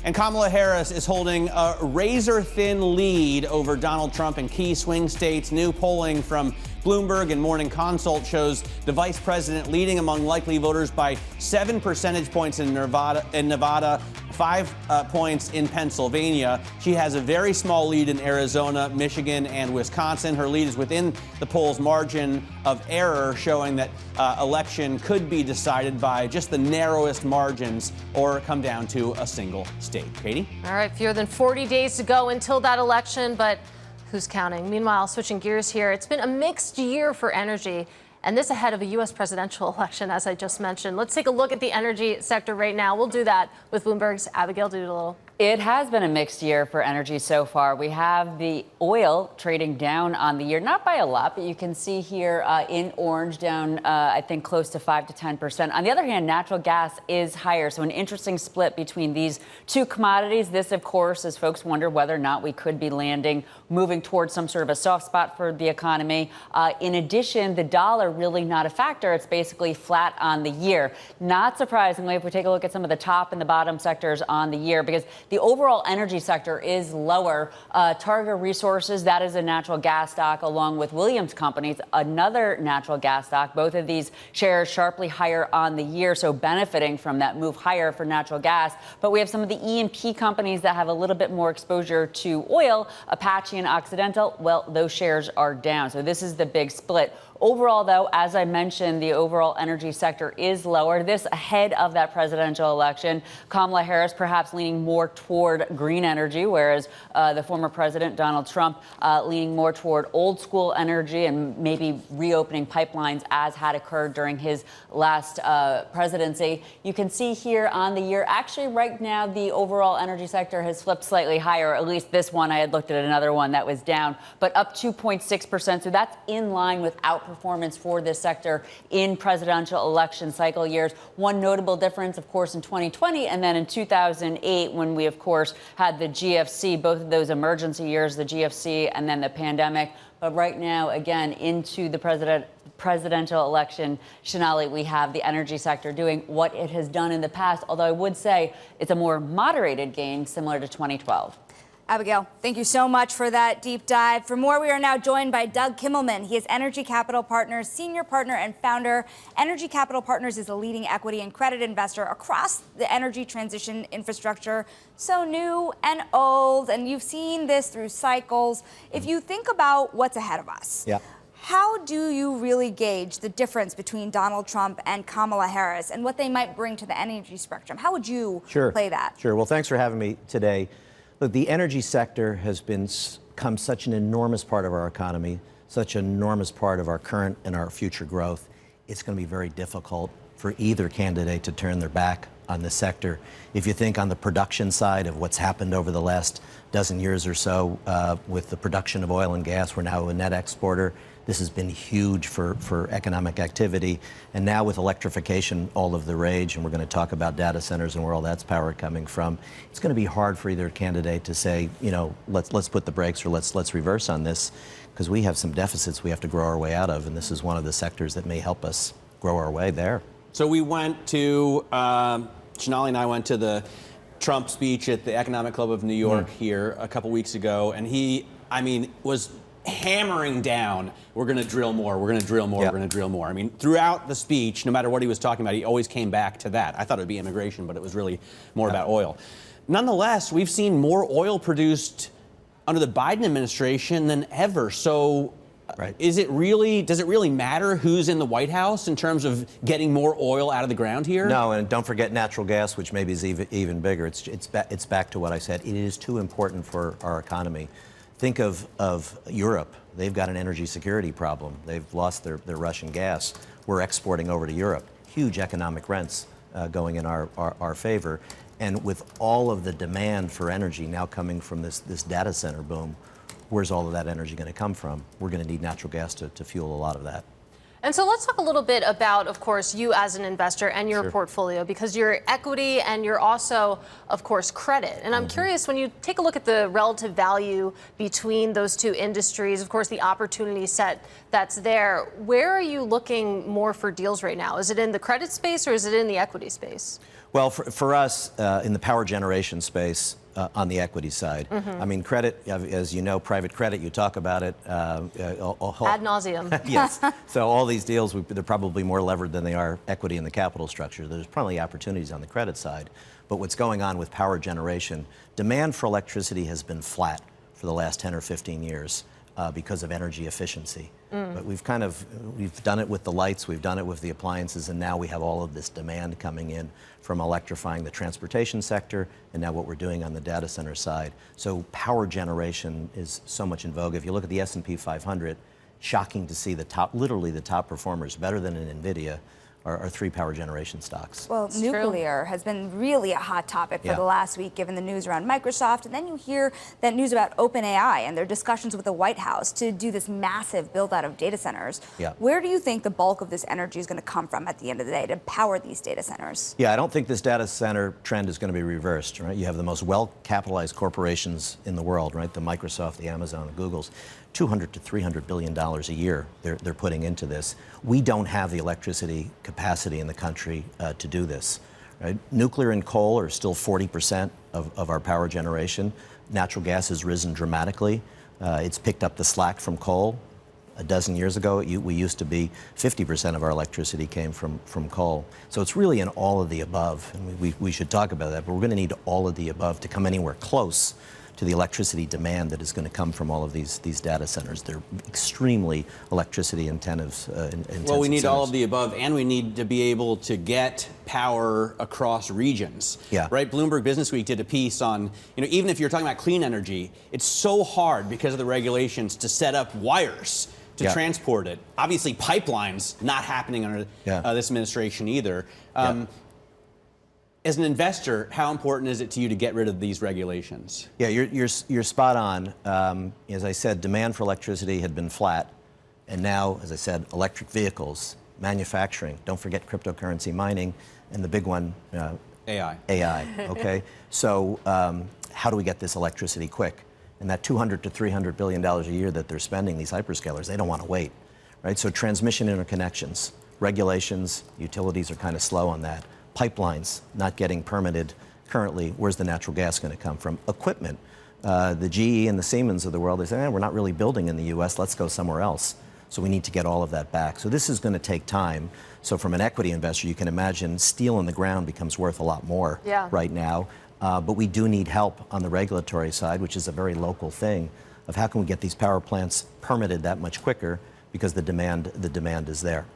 And Kamala Harris is holding a razor-thin lead over Donald Trump in key swing states. New polling from Bloomberg and Morning Consult shows the vice president leading among likely voters by 7 percentage points in Nevada, 5 points in Pennsylvania. She has a very small lead in Arizona, Michigan, and Wisconsin. Her lead is within the poll's margin of error, showing that election could be decided by just the narrowest margins or come down to a single state. Katie? All right, fewer than 40 days to go until that election, but who's counting? Meanwhile, switching gears here, it's been a mixed year for energy, and this ahead of a U.S. presidential election, as I just mentioned. Let's take a look at the energy sector right now. We'll do that with Bloomberg's Abigail Doolittle. It has been a mixed year for energy so far. We have the oil trading down on the year, not by a lot, but you can see here in orange down, I think, close to 5 to 10%. On the other hand, natural gas is higher. So an interesting split between these two commodities. This, of course, as folks wonder whether or not we could be moving towards some sort of a soft spot for the economy. In addition, the dollar really not a factor. It's basically flat on the year. Not surprisingly, if we take a look at some of the top and the bottom sectors on the year, because the overall energy sector is lower. Targa Resources, that is a natural gas stock, along with Williams Companies, another natural gas stock. Both of these shares sharply higher on the year, so benefiting from that move higher for natural gas. But we have some of the E&P companies that have a little bit more exposure to oil, Apache and Occidental. Well, those shares are down. So this is the big split. Overall, though, as I mentioned, the overall energy sector is lower. This ahead of that presidential election. Kamala Harris perhaps leaning more toward green energy, whereas the former president, Donald Trump, leaning more toward old school energy and maybe reopening pipelines as had occurred during his last presidency. You can see here on the year, actually right now, the overall energy sector has flipped slightly higher. At least this one, I had looked at another one that was down, but up 2.6%. So that's in line with outperformance for this sector in presidential election cycle years. One notable difference, of course, in 2020 and then in 2008, when we, of course, had the GFC, both of those emergency years, the GFC and then the pandemic. But right now, again, into the presidential election, Sonali, we have the energy sector doing what it has done in the past, although I would say it's a more moderated gain similar to 2012. Abigail, thank you so much for that deep dive. For more, we are now joined by Doug Kimmelman. He is Energy Capital Partners, senior partner and founder. Energy Capital Partners is a leading equity and credit investor across the energy transition infrastructure, so new and old, and you've seen this through cycles. If you think about what's ahead of us, how do you really gauge the difference between Donald Trump and Kamala Harris and what they might bring to the energy spectrum? How would you play that? Sure. Well, thanks for having me today. Look, the energy sector has become such an enormous part of our economy, such an enormous part of our current and our future growth. It's going to be very difficult for either candidate to turn their back on the sector. If you think on the production side of what's happened over the last dozen years or so with the production of oil and gas, we're now a net exporter. This has been huge for economic activity. And now with electrification all of the rage, and we're going to talk about data centers and where all that's power coming from, it's going to be hard for either candidate to say, you know, let's put the brakes or let's reverse on this, because we have some deficits we have to grow our way out of, and this is one of the sectors that may help us grow our way there. So we went to, Sonali and I went to the Trump speech at the Economic Club of New York here a couple weeks ago, and he, was hammering down, we're going to drill more, we're going to drill more, we're going to drill more. I mean, throughout the speech, no matter what he was talking about, he always came back to that. I thought it would be immigration, but it was really more about oil. Nonetheless, we've seen more oil produced under the Biden administration than ever. So does it really matter who's in the White House in terms of getting more oil out of the ground here? No, and don't forget natural gas, which maybe is even bigger. It's back to what I said. It is too important for our economy. Think of Europe. They've got an energy security problem. They've lost their Russian gas. We're exporting over to Europe. Huge economic rents going in our favor. And with all of the demand for energy now coming from this data center boom, where's all of that energy going to come from? We're going to need natural gas to fuel a lot of that. And so let's talk a little bit about, of course, you as an investor and your portfolio, because you're equity and you're also, of course, credit. And I'm curious, when you take a look at the relative value between those two industries, of course, the opportunity set that's there, where are you looking more for deals right now? Is it in the credit space or is it in the equity space? Well, for us, in the power generation space, on the equity side. I mean, credit, as you know, private credit, you talk about it. Ad nauseum. Yes. So all these deals, they're probably more levered than they are equity in the capital structure. There's probably opportunities on the credit side. But what's going on with power generation, demand for electricity has been flat for the last 10 or 15 years because of energy efficiency. But we've done it with the lights, we've done it with the appliances, and now we have all of this demand coming in from electrifying the transportation sector, and now what we're doing on the data center side. So power generation is so much in vogue. If you look at the S&P 500, shocking to see literally the top performers, better than an NVIDIA, are three power generation stocks. Well, it's nuclear has been really a hot topic for the last week, given the news around Microsoft. And then you hear that news about OpenAI and their discussions with the White House to do this massive build out of data centers. Where do you think the bulk of this energy is going to come from at the end of the day to power these data centers? I don't think this data center trend is going to be reversed, right? You have the most well-capitalized corporations in the world, right? The Microsoft, the Amazon, the Googles. $200 to $300 billion a year they're putting into this. We don't have the electricity capacity in the country to do this. Right? Nuclear and coal are still 40% of our power generation. Natural gas has risen dramatically. It's picked up the slack from coal. A dozen years ago, we used to be 50% of our electricity came from coal. So it's really an all of the above, and we should talk about that, but we're going to need all of the above to come anywhere close to the electricity demand that is going to come from all of these data centers. They're extremely electricity intensive. Well, we need all of the above, and we need to be able to get power across regions. Right? Bloomberg Businessweek did a piece on, even if you're talking about clean energy, it's so hard because of the regulations to set up wires to transport it. Obviously, pipelines not happening under this administration either. As an investor, how important is it to you to get rid of these regulations? You're spot on. As I said, demand for electricity had been flat, and now, as I said, electric vehicles, manufacturing. Don't forget cryptocurrency mining, and the big one, AI. Okay. So how do we get this electricity quick? And that $200 to $300 billion a year that they're spending, these hyperscalers, they don't want to wait, right? So transmission interconnections, regulations, utilities are kind of slow on that. Pipelines not getting permitted currently. Where's the natural gas going to come from? Equipment. The GE and the Siemens of the world, they say, we're not really building in the U.S., let's go somewhere else. So we need to get all of that back. So this is going to take time. So from an equity investor, you can imagine steel in the ground becomes worth a lot more right now. But we do need help on the regulatory side, which is a very local thing, of how can we get these power plants permitted that much quicker because the demand is there.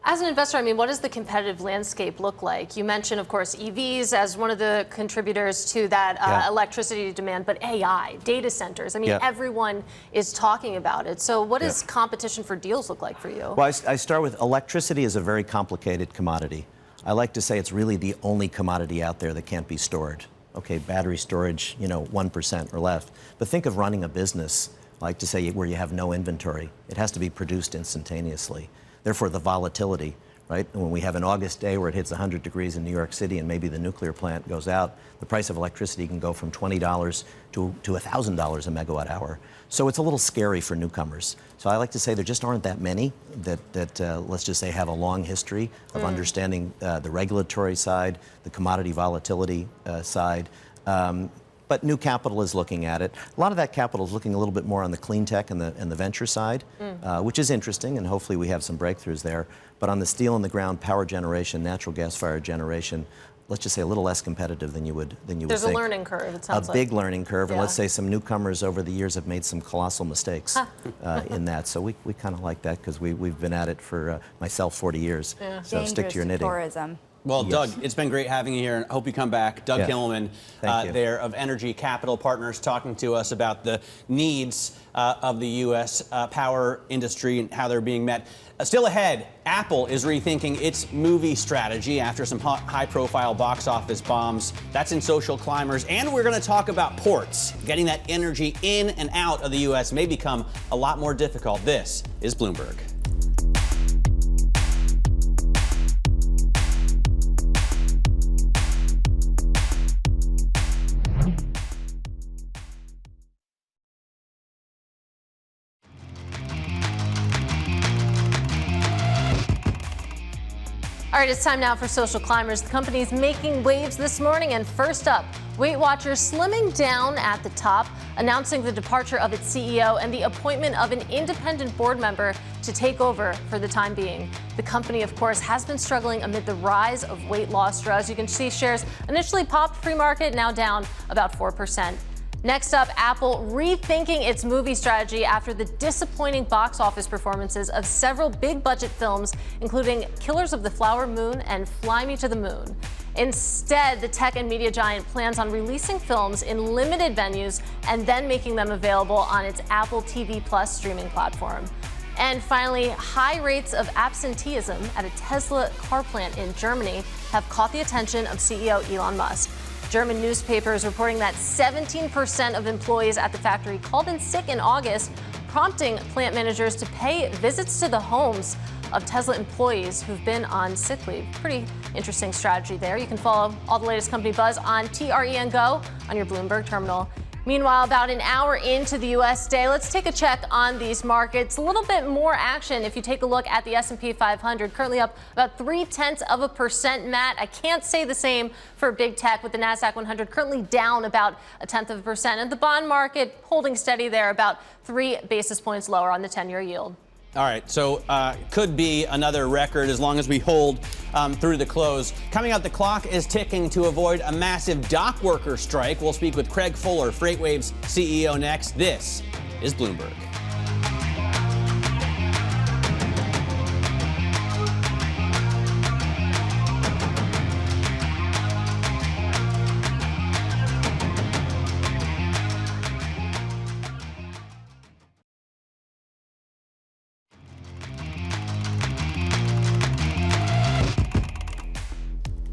As an investor, I mean, what does the competitive landscape look like? You mentioned, of course, EVs as one of the contributors to that electricity demand, but AI, data centers. I mean, everyone is talking about it. So what does competition for deals look like for you? Well, I start with electricity is a very complicated commodity. I like to say it's really the only commodity out there that can't be stored. Okay, battery storage, 1% or less. But think of running a business, I like to say, where you have no inventory. It has to be produced instantaneously. Therefore, the volatility, right? And when we have an August day where it hits 100 degrees in New York City and maybe the nuclear plant goes out, the price of electricity can go from $20 to $1,000 a megawatt hour. So it's a little scary for newcomers. So I like to say there just aren't that many that let's just say, have a long history of understanding the regulatory side, the commodity volatility side. But new capital is looking at it. A lot of that capital is looking a little bit more on the clean tech and the venture side, which is interesting, and hopefully we have some breakthroughs there. But on the steel in the ground, power generation, natural gas-fired generation, let's just say a little less competitive than you would think. There's a learning curve, it sounds like. A big learning curve, and let's say some newcomers over the years have made some colossal mistakes in that. So we kind of like that because we've been at it for, myself, 40 years. So stick to your knitting. Tourism. Well, Doug, it's been great having you here, and I hope you come back. Doug Kimmelman, there of Energy Capital Partners, talking to us about the needs of the U.S. Power industry and how they're being met. Still ahead, Apple is rethinking its movie strategy after some high-profile box office bombs. That's in Social Climbers. And we're going to talk about ports. Getting that energy in and out of the U.S. may become a lot more difficult. This is Bloomberg. All right, it's time now for Social Climbers. The company's making waves this morning. And first up, Weight Watchers slimming down at the top, announcing the departure of its CEO and the appointment of an independent board member to take over for the time being. The company, of course, has been struggling amid the rise of weight loss drugs. You can see shares initially popped pre-market, now down about 4%. Next up, Apple rethinking its movie strategy after the disappointing box office performances of several big budget films, including Killers of the Flower Moon and Fly Me to the Moon. Instead, the tech and media giant plans on releasing films in limited venues and then making them available on its Apple TV Plus streaming platform. And finally, high rates of absenteeism at a Tesla car plant in Germany have caught the attention of CEO Elon Musk. German newspapers reporting that 17% of employees at the factory called in sick in August, prompting plant managers to pay visits to the homes of Tesla employees who've been on sick leave. Pretty interesting strategy there. You can follow all the latest company buzz on TREN Go on your Bloomberg terminal. Meanwhile, about an hour into the U.S. day, let's take a check on these markets. A little bit more action if you take a look at the S&P 500, currently up about 0.3%, Matt. I can't say the same for big tech, with the NASDAQ 100 currently down about 0.1%. And the bond market holding steady there, about 3 basis points lower on the 10-year yield. All right, so could be another record as long as we hold through the close. Coming out, the clock is ticking to avoid a massive dock worker strike. We'll speak with Craig Fuller, FreightWave's CEO, next. This is Bloomberg.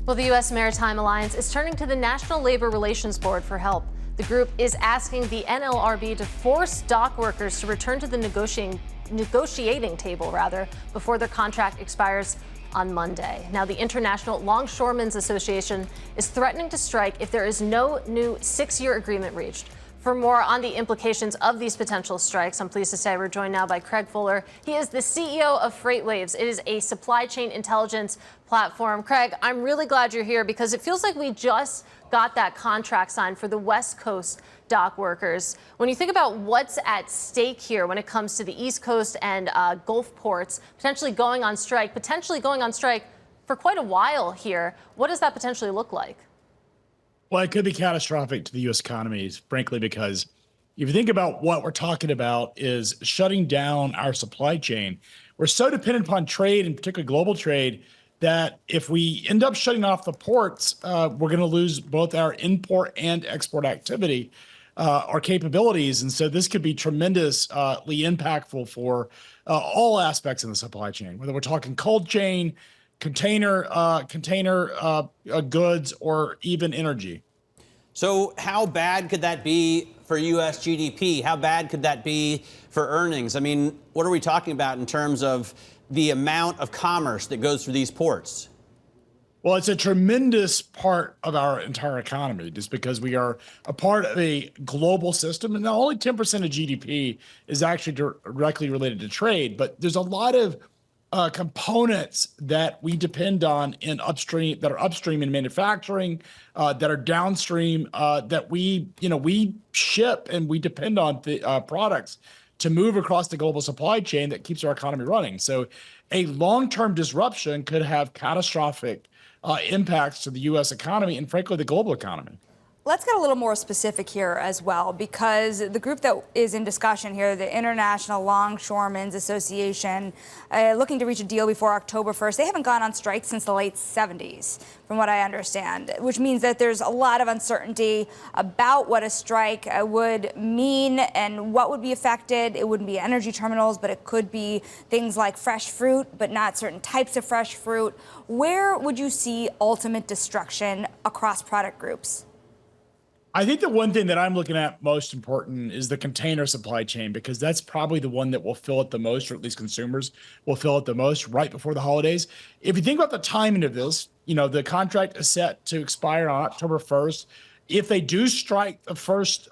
Well, the U.S. Maritime Alliance is turning to the National Labor Relations Board for help. The group is asking the NLRB to force dock workers to return to the negotiating table before their contract expires on Monday. Now, the International Longshoremen's Association is threatening to strike if there is no new 6-year agreement reached. For more on the implications of these potential strikes, I'm pleased to say we're joined now by Craig Fuller. He is the CEO of FreightWaves. It is a supply chain intelligence platform. Craig, I'm really glad you're here because it feels like we just got that contract signed for the West Coast dock workers. When you think about what's at stake here when it comes to the East Coast and Gulf ports potentially going on strike for quite a while here, what does that potentially look like? Well, it could be catastrophic to the U.S. economy, frankly, because if you think about what we're talking about is shutting down our supply chain. We're so dependent upon trade, and particularly global trade, that if we end up shutting off the ports, we're going to lose both our import and export activity, our capabilities. And so this could be tremendously impactful for all aspects in the supply chain, whether we're talking cold chain, container goods, or even energy. So how bad could that be for U.S. GDP? How bad could that be for earnings? I mean, what are we talking about in terms of the amount of commerce that goes through these ports? Well, it's a tremendous part of our entire economy, just because we are a part of a global system, and only 10% of GDP is actually directly related to trade. But there's a lot of components that we depend on that are upstream in manufacturing, that are downstream, that we ship, and we depend on the products to move across the global supply chain that keeps our economy running. So a long-term disruption could have catastrophic impacts to the U.S. economy and, frankly, the global economy. Let's get a little more specific here as well, because the group that is in discussion here, the International Longshoremen's Association, looking to reach a deal before October 1st. They haven't gone on strike since the late 70s, from what I understand, which means that there's a lot of uncertainty about what a strike would mean and what would be affected. It wouldn't be energy terminals, but it could be things like fresh fruit, but not certain types of fresh fruit. Where would you see ultimate destruction across product groups? I think the one thing that I'm looking at most important is the container supply chain, because that's probably the one that will feel it the most, or at least consumers will feel it the most right before the holidays. If you think about the timing of this, the contract is set to expire on October 1st. If they do strike the first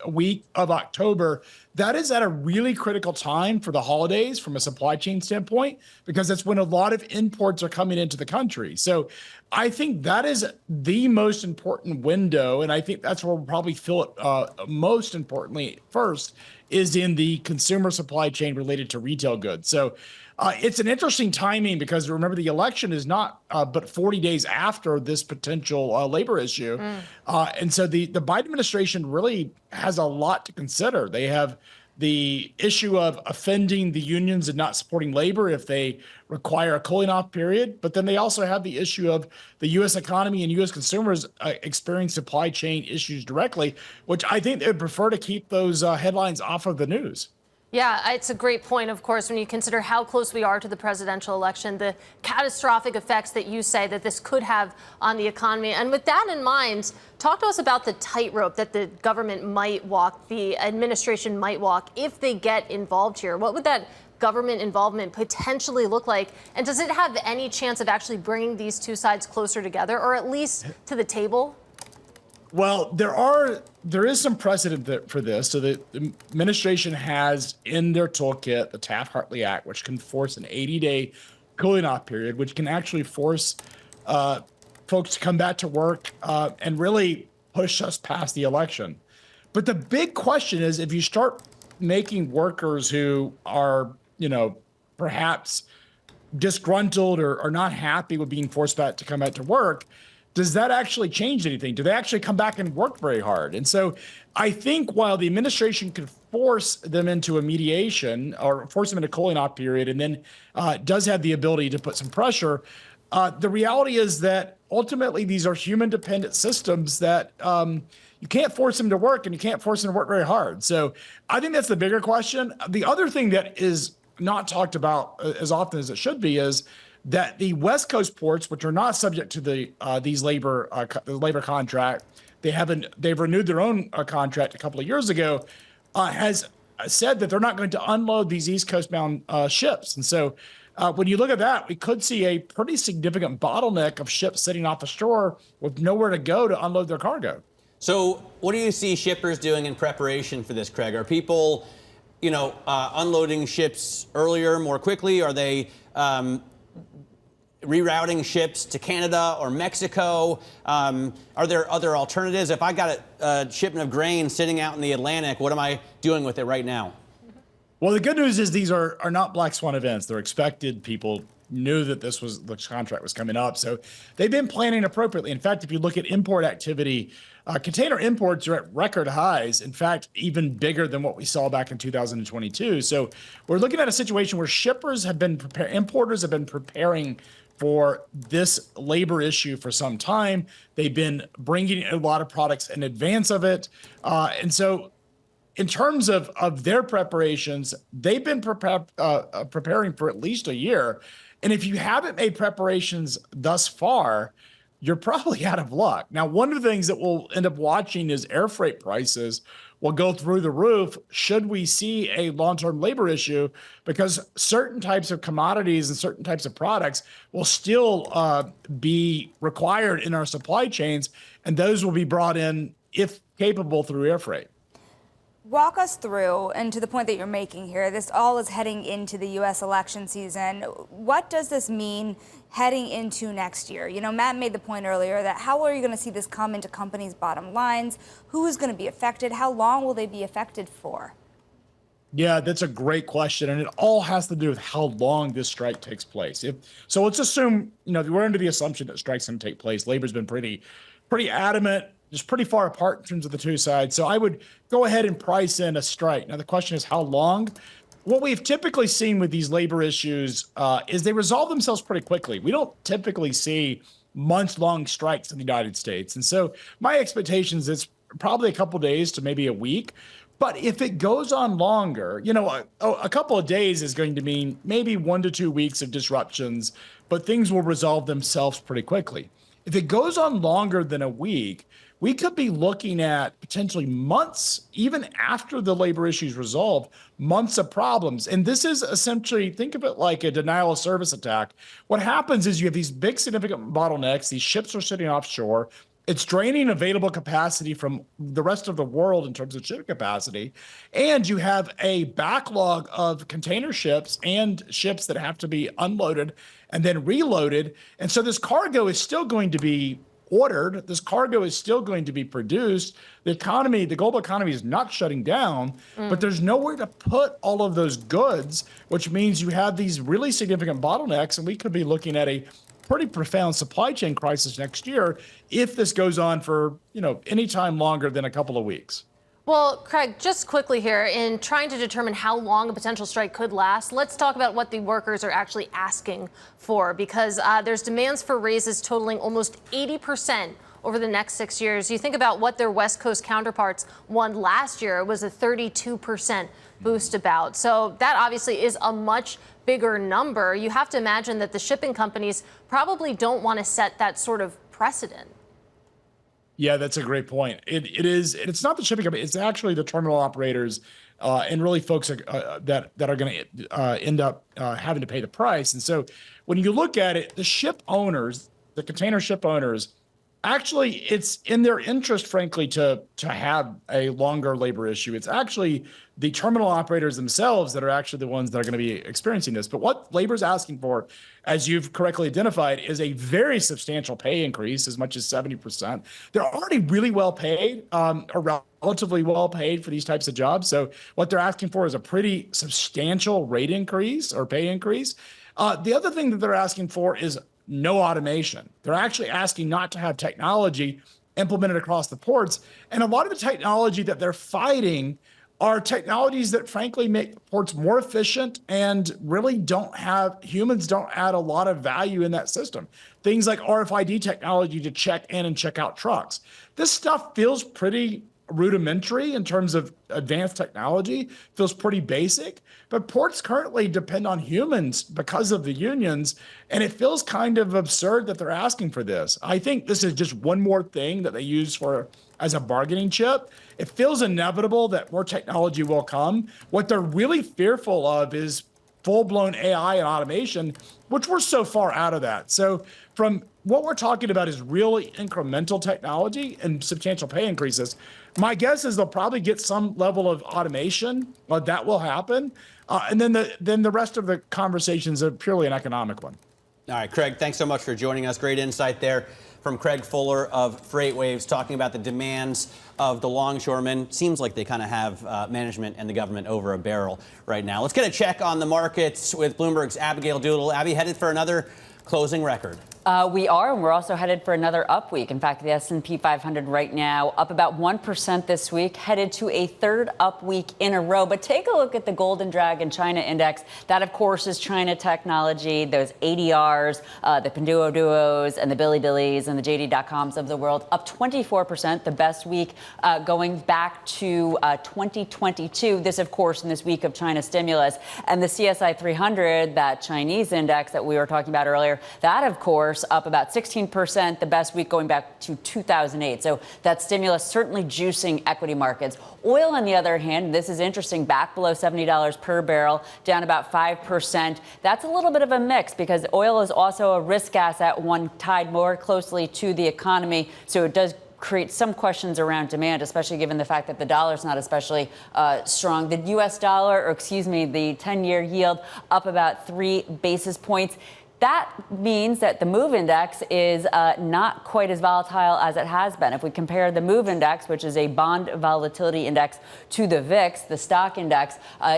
week of October, that is at a really critical time for the holidays from a supply chain standpoint, because that's when a lot of imports are coming into the country. So I think that is the most important window, and I think that's where we'll probably feel it most importantly first, is in the consumer supply chain related to retail goods. So it's an interesting timing, because remember, the election is not but 40 days after this potential labor issue. And so the Biden administration really has a lot to consider. They have the issue of offending the unions and not supporting labor if they require a cooling off period. But then they also have the issue of the U.S. economy and U.S. consumers experience supply chain issues directly, which I think they would prefer to keep those headlines off of the news. Yeah, it's a great point, of course, when you consider how close we are to the presidential election, the catastrophic effects that you say that this could have on the economy. And with that in mind, talk to us about the tightrope that the government might walk, the administration might walk, if they get involved here. What would that government involvement potentially look like? And does it have any chance of actually bringing these two sides closer together, or at least to the table? Well, there is some precedent for this. So the administration has in their toolkit the Taft-Hartley Act, which can force an 80-day cooling off period, which can actually force folks to come back to work and really push us past the election. But the big question is, if you start making workers who are, perhaps disgruntled or not happy with being forced back to come back to work, does that actually change anything? Do they actually come back and work very hard? And so I think while the administration could force them into a mediation or force them into a cooling off period, and then does have the ability to put some pressure, the reality is that ultimately these are human dependent systems that you can't force them to work, and you can't force them to work very hard. So I think that's the bigger question. The other thing that is not talked about as often as it should be is that the West Coast ports, which are not subject to these labor contract, they've renewed their own contract a couple of years ago, has said that they're not going to unload these East Coast bound ships. And so when you look at that, we could see a pretty significant bottleneck of ships sitting off the shore with nowhere to go to unload their cargo. So what do you see shippers doing in preparation for this, Craig? Are people, unloading ships earlier, more quickly? Are they rerouting ships to Canada or Mexico? Are there other alternatives? If I got a shipment of grain sitting out in the Atlantic, what am I doing with it right now? Well, the good news is these are not black swan events. They're expected. People knew that the contract was coming up. So they've been planning appropriately. In fact, if you look at import activity, container imports are at record highs. In fact, even bigger than what we saw back in 2022. So we're looking at a situation where importers have been preparing for this labor issue for some time. They've been bringing a lot of products in advance of it. And so in terms of their preparations, they've been preparing for at least a year. And if you haven't made preparations thus far, you're probably out of luck. Now, one of the things that we'll end up watching is air freight prices will go through the roof should we see a long-term labor issue, because certain types of commodities and certain types of products will still be required in our supply chains, and those will be brought in, if capable, through air freight. Walk us through, and to the point that you're making here, this all is heading into the U.S. election season. What does this mean heading into next year? Matt made the point earlier that how are you going to see this come into companies' bottom lines? Who is going to be affected? How long will they be affected for? Yeah, that's a great question. And it all has to do with how long this strike takes place. So let's assume, we're under the assumption that strike's going to take place. Labor's been pretty adamant, just pretty far apart in terms of the two sides. So I would go ahead and price in a strike. Now, the question is how long? What we've typically seen with these labor issues is they resolve themselves pretty quickly. We don't typically see months-long strikes in the United States. And so my expectations is probably a couple days to maybe a week. But if it goes on longer, a couple of days is going to mean maybe 1 to 2 weeks of disruptions, but things will resolve themselves pretty quickly. If it goes on longer than a week, we could be looking at potentially months, even after the labor issues resolved, months of problems. And this is essentially, think of it like a denial of service attack. What happens is you have these big significant bottlenecks. These ships are sitting offshore. It's draining available capacity from the rest of the world in terms of ship capacity. And you have a backlog of container ships and ships that have to be unloaded and then reloaded. And so this cargo is still going to be ordered. This cargo is still going to be produced. The global economy is not shutting down, but there's nowhere to put all of those goods, which means you have these really significant bottlenecks, and we could be looking at a pretty profound supply chain crisis next year if this goes on for, any time longer than a couple of weeks. Well, Craig, just quickly here, in trying to determine how long a potential strike could last, let's talk about what the workers are actually asking for, because there's demands for raises totaling almost 80% over the next 6 years. You think about what their West Coast counterparts won last year, it was a 32% boost about. So that obviously is a much bigger number. You have to imagine that the shipping companies probably don't want to set that sort of precedent. Yeah, that's a great point. It is. It's not the shipping company. It's actually the terminal operators and really folks that are going to end up having to pay the price. And so when you look at it, the ship owners, the container ship owners, actually, it's in their interest, frankly, to have a longer labor issue. It's actually the terminal operators themselves that are actually the ones that are going to be experiencing this. But what labor's asking for, as you've correctly identified, is a very substantial pay increase, as much as 70%. They're already really well paid, or relatively well paid for these types of jobs. So what they're asking for is a pretty substantial rate increase or pay increase. The other thing that they're asking for is no automation. They're actually asking not to have technology implemented across the ports. And a lot of the technology that they're fighting are technologies that frankly make ports more efficient and really humans don't add a lot of value in that system. Things like RFID technology to check in and check out trucks. This stuff feels pretty rudimentary in terms of advanced technology, feels pretty basic, but ports currently depend on humans because of the unions, and it feels kind of absurd that they're asking for this. I think this is just one more thing that they use as a bargaining chip. It feels inevitable that more technology will come. What they're really fearful of is full-blown AI and automation, which we're so far out of that. So from what we're talking about is really incremental technology and substantial pay increases. My guess is they'll probably get some level of automation. That will happen. And then the rest of the conversations are purely an economic one. All right, Craig, thanks so much for joining us. Great insight there from Craig Fuller of FreightWaves, talking about the demands of the longshoremen. Seems like they kind of have management and the government over a barrel right now. Let's get a check on the markets with Bloomberg's Abigail Doodle. Abby, headed for another closing record. We are, and we're also headed for another up week. In fact, the S&P 500 right now up about 1% this week, headed to a third up week in a row. But take a look at the Golden Dragon China Index. That, of course, is China technology, those ADRs, the Pinduoduos and the Bilibis and the JD.coms of the world, up 24%, the best week going back to 2022. This, of course, in this week of China stimulus. And the CSI 300, that Chinese index that we were talking about earlier, that, of course, up about 16%, the best week going back to 2008. So that stimulus certainly juicing equity markets. Oil, on the other hand, this is interesting, back below $70 per barrel, down about 5%. That's a little bit of a mix because oil is also a risk asset, one tied more closely to the economy. So it does create some questions around demand, especially given the fact that the dollar is not especially strong. The U.S. dollar, or excuse me, the 10-year yield up about 3 basis points. That means that the MOVE index is not quite as volatile as it has been. If we compare the MOVE index, which is a bond volatility index, to the VIX, the stock index,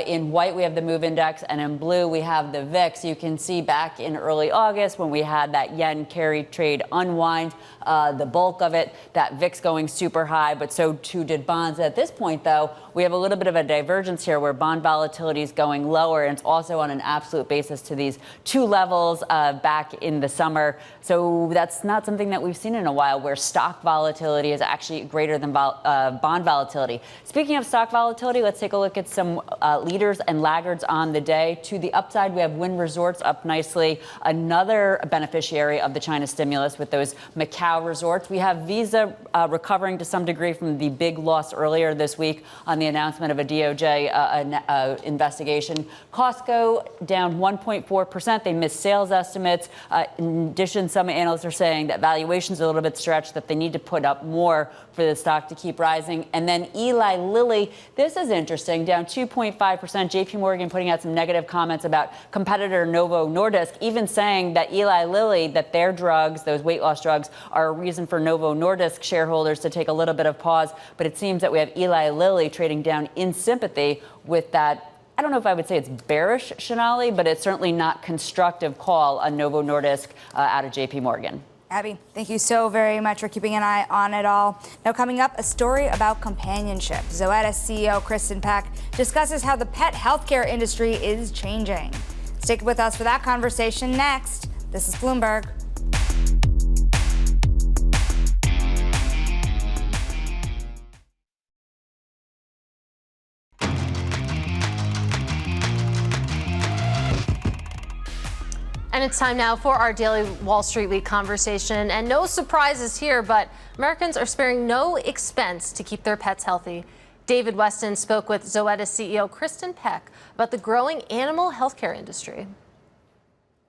in white we have the MOVE index and in blue we have the VIX. You can see back in early August when we had that yen carry trade unwind, the bulk of it, that VIX going super high, but so too did bonds. At this point, though, we have a little bit of a divergence here where bond volatility is going lower, and it's also on an absolute basis to these two levels back in the summer. So that's not something that we've seen in a while, where stock volatility is actually greater than bond volatility. Speaking of stock volatility, let's take a look at some leaders and laggards on the day. To the upside, we have Wynn Resorts up nicely, another beneficiary of the China stimulus with those Macau resorts. We have Visa recovering to some degree from the big loss earlier this week on the announcement of a DOJ investigation. Costco down 1.4%. They missed sales estimates. In addition, some analysts are saying that valuations are a little bit stretched, that they need to put up more for the stock to keep rising. And then Eli Lilly, this is interesting, down 2.5%. JP Morgan putting out some negative comments about competitor Novo Nordisk, even saying that Eli Lilly, that their drugs, those weight loss drugs, are a reason for Novo Nordisk shareholders to take a little bit of pause. But it seems that we have Eli Lilly trading down in sympathy with that. I don't know if I would say it's bearish, Sonali, but it's certainly not constructive call on Novo Nordisk out of JP Morgan. Abby, thank you so very much for keeping an eye on it all. Now, coming up, a story about companionship. Zoetis CEO Kristin Peck discusses how the pet healthcare industry is changing. Stick with us for that conversation next. This is Bloomberg. And it's time now for our daily Wall Street Week conversation. And no surprises here, but Americans are sparing no expense to keep their pets healthy. David Weston spoke with Zoetis CEO Kristin Peck about the growing animal healthcare industry.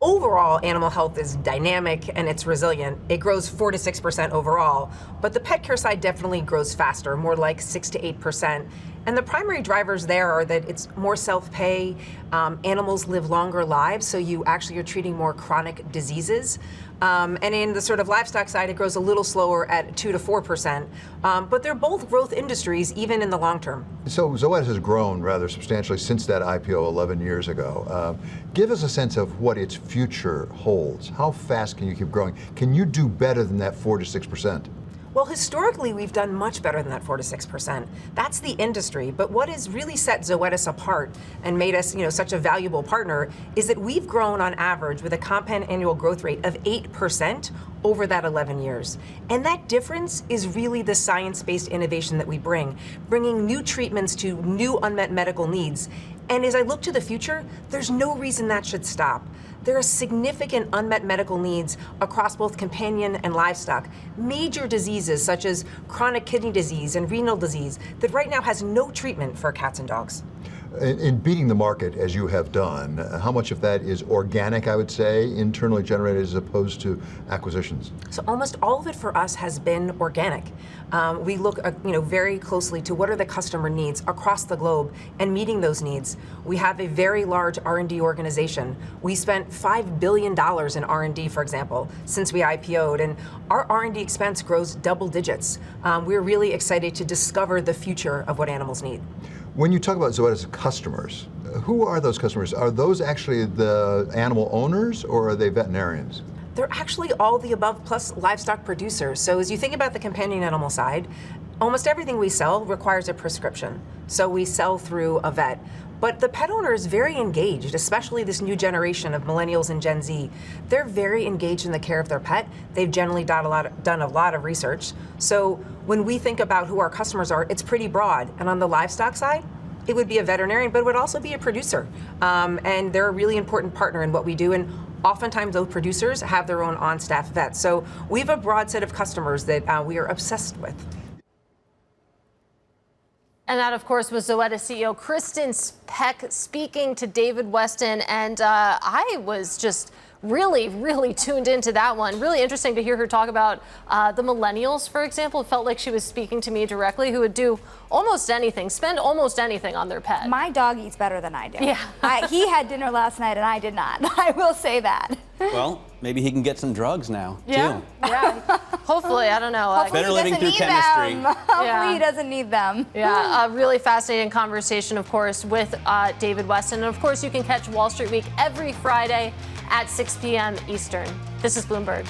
Overall, animal health is dynamic and it's resilient. It grows 4 to 6% overall, but the pet care side definitely grows faster, more like 6 to 8%. And the primary drivers there are that it's more self-pay, animals live longer lives, so you actually are treating more chronic diseases. And in the sort of livestock side, it grows a little slower at 2 to 4%. But they're both growth industries, even in the long term. So Zoetis has grown rather substantially since that IPO 11 years ago. Give us a sense of what its future holds. How fast can you keep growing? Can you do better than that 4 to 6%? Well, historically, we've done much better than that 4 to 6%. That's the industry. But what has really set Zoetis apart and made us, such a valuable partner is that we've grown on average with a compound annual growth rate of 8% over that 11 years. And that difference is really the science-based innovation that we bring, bringing new treatments to new unmet medical needs. And as I look to the future, there's no reason that should stop. There are significant unmet medical needs across both companion and livestock. Major diseases such as chronic kidney disease and renal disease that right now has no treatment for cats and dogs. In beating the market as you have done, how much of that is organic, I would say, internally generated as opposed to acquisitions? So almost all of it for us has been organic. We look very closely to what are the customer needs across the globe and meeting those needs. We have a very large R&D organization. We spent $5 billion in R&D, for example, since we IPO'd, and our R&D expense grows double digits. We're really excited to discover the future of what animals need. When you talk about Zoetis customers, who are those customers? Are those actually the animal owners or are they veterinarians? They're actually all the above plus livestock producers. So as you think about the companion animal side, almost everything we sell requires a prescription. So we sell through a vet. But the pet owner is very engaged, especially this new generation of millennials and Gen Z. They're very engaged in the care of their pet. They've generally done a lot of research. So when we think about who our customers are, it's pretty broad. And on the livestock side, it would be a veterinarian, but it would also be a producer. And they're a really important partner in what we do. And oftentimes those producers have their own on-staff vets. So we have a broad set of customers that we are obsessed with. And that, of course, was Zoetis CEO Kristin Peck speaking to David Weston. And I was just really tuned into that one. Really interesting to hear her talk about the millennials, for example. It felt like she was speaking to me directly, who would do almost anything, spend almost anything on their pet. My dog eats better than I do. Yeah. He had dinner last night and I did not. I will say that. Well, maybe he can get some drugs now, too. Yeah. Hopefully, I don't know. Hopefully Better he living doesn't through need chemistry. them. Hopefully he doesn't need them. Yeah, a really fascinating conversation, of course, with David Weston. And, of course, you can catch Wall Street Week every Friday at 6 p.m. Eastern. This is Bloomberg.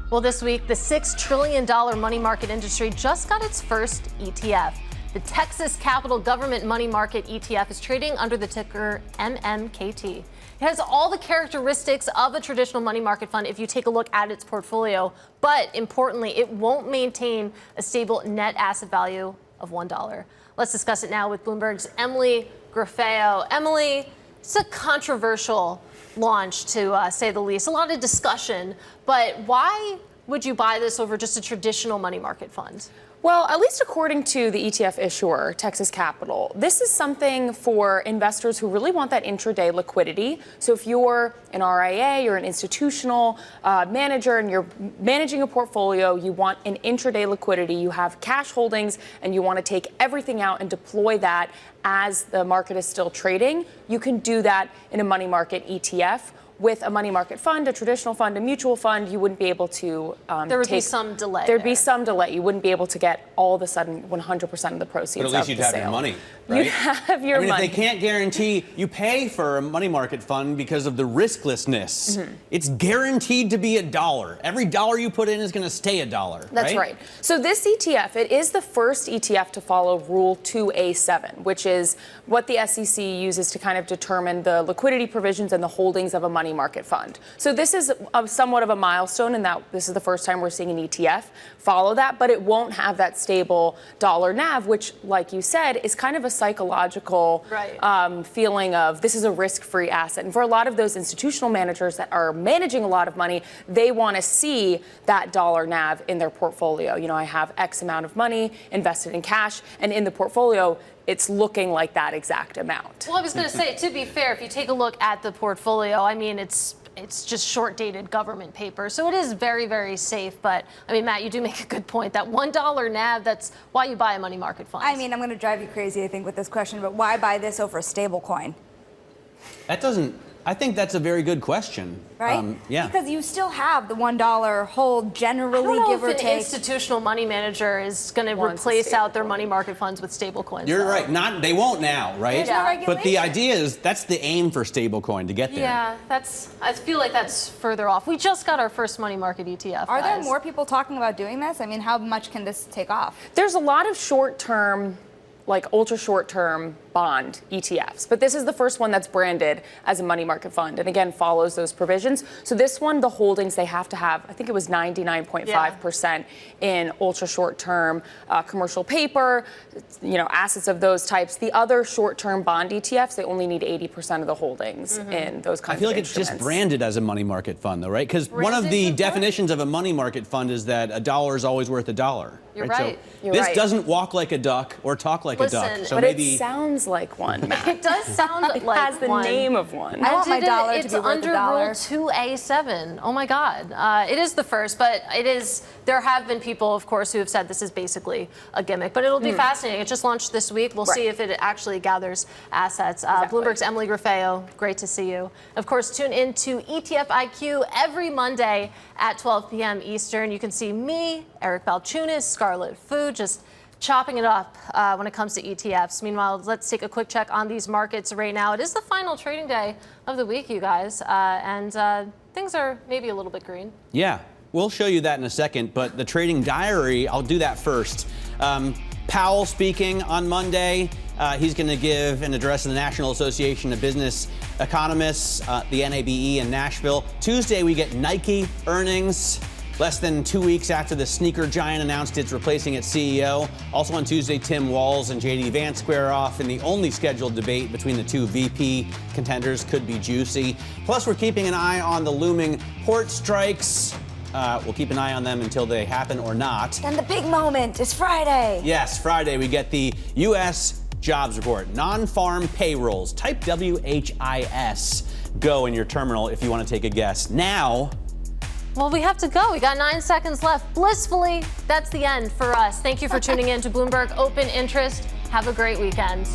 Well, this week, the $6 trillion money market industry just got its first ETF. The Texas Capital Government Money Market ETF is trading under the ticker MMKT. It has all the characteristics of a traditional money market fund if you take a look at its portfolio, but importantly, it won't maintain a stable net asset value of $1. Let's discuss it now with Bloomberg's Emily Greifeld. Emily, it's a controversial launch, to say the least. A lot of discussion, but why would you buy this over just a traditional money market fund? Well, at least according to the ETF issuer, Texas Capital, this is something for investors who really want that intraday liquidity. So if you're an RIA, you're an institutional manager, and you're managing a portfolio, you want an intraday liquidity, you have cash holdings, and you want to take everything out and deploy that as the market is still trading, you can do that in a money market ETF. With a money market fund, a traditional fund, a mutual fund, you wouldn't be able to there would be some delay. There'd be some delay. You wouldn't be able to get all of a sudden 100% of the proceeds. But at least you'd have your money, right? You'd have your money. If they can't guarantee, you pay for a money market fund because of the risklessness. Mm-hmm. It's guaranteed to be $1. Every dollar you put in is going to stay $1. That's right. So this ETF, it is the first ETF to follow Rule 2A7, which is what the SEC uses to kind of determine the liquidity provisions and the holdings of a money market fund. So this is somewhat of a milestone in that this is the first time we're seeing an ETF follow that, but it won't have that stable dollar NAV, which, like you said, is kind of a psychological feeling of this is a risk-free asset. And for a lot of those institutional managers that are managing a lot of money, they want to see that dollar NAV in their portfolio. You know, I have X amount of money invested in cash, and in the portfolio, it's looking like that exact amount. Well, I was going to say, to be fair, if you take a look at the portfolio, I mean, it's just short-dated government paper. So it is very, very safe. But, I mean, Matt, you do make a good point. That $1 NAV, that's why you buy a money market fund. I mean, I'm going to drive you crazy, I think, with this question, but why buy this over a stable coin? I think that's a very good question. Right? Yeah. Because you still have the $1 hold generally, I don't know give or if an take. institutional money manager is going to replace out their money market funds with stable coins. You're right. They won't now, right? Yeah. But the idea is that's the aim for stablecoin, to get there. Yeah, I feel like that's further off. We just got our first money market ETF. Are there more people talking about doing this? I mean, how much can this take off? There's a lot of short-term like ultra short-term bond ETFs. But this is the first one that's branded as a money market fund and again follows those provisions. So this one, the holdings they have to have, I think it was 99.5% in ultra short-term commercial paper, assets of those types. The other short-term bond ETFs, they only need 80% of the holdings in those kinds of I feel like it's just branded as a money market fund, though, right? Because one of the definitions of a money market fund is that a dollar is always worth a dollar. You're right. So this doesn't walk like a duck or talk like a duck. So but maybe it sounds like one. Matt. It does sound like it has the name of one. I want my dollar to it's be worth under a dollar. Rule 2A7. Oh my God. It is the first, but it is. There have been people, of course, who have said this is basically a gimmick, but it'll be fascinating. It just launched this week. We'll see if it actually gathers assets. Bloomberg's Emily Griffeo, great to see you. Of course, tune in to ETF IQ every Monday at 12 p.m. Eastern. You can see me, Eric Balchunas, Scarlet Fu, just chopping it up when it comes to ETFs. Meanwhile, let's take a quick check on these markets right now. It is the final trading day of the week, you guys, and things are maybe a little bit green. Yeah, we'll show you that in a second, but the trading diary, I'll do that first. Powell speaking on Monday. He's going to give an address to the National Association of Business Economists, the NABE in Nashville. Tuesday, we get Nike earnings. Less than 2 weeks after the sneaker giant announced it's replacing its CEO. Also on Tuesday, Tim Walz and J.D. Vance square off, and the only scheduled debate between the two VP contenders could be juicy. Plus, we're keeping an eye on the looming port strikes. We'll keep an eye on them until they happen or not. And the big moment is Friday. Yes, Friday, we get the U.S. jobs report. Non-farm payrolls. Type WHIS. Go in your terminal if you want to take a guess. Now, well, we have to go. We got 9 seconds left. Blissfully, that's the end for us. Thank you for tuning in to Bloomberg Open Interest. Have a great weekend.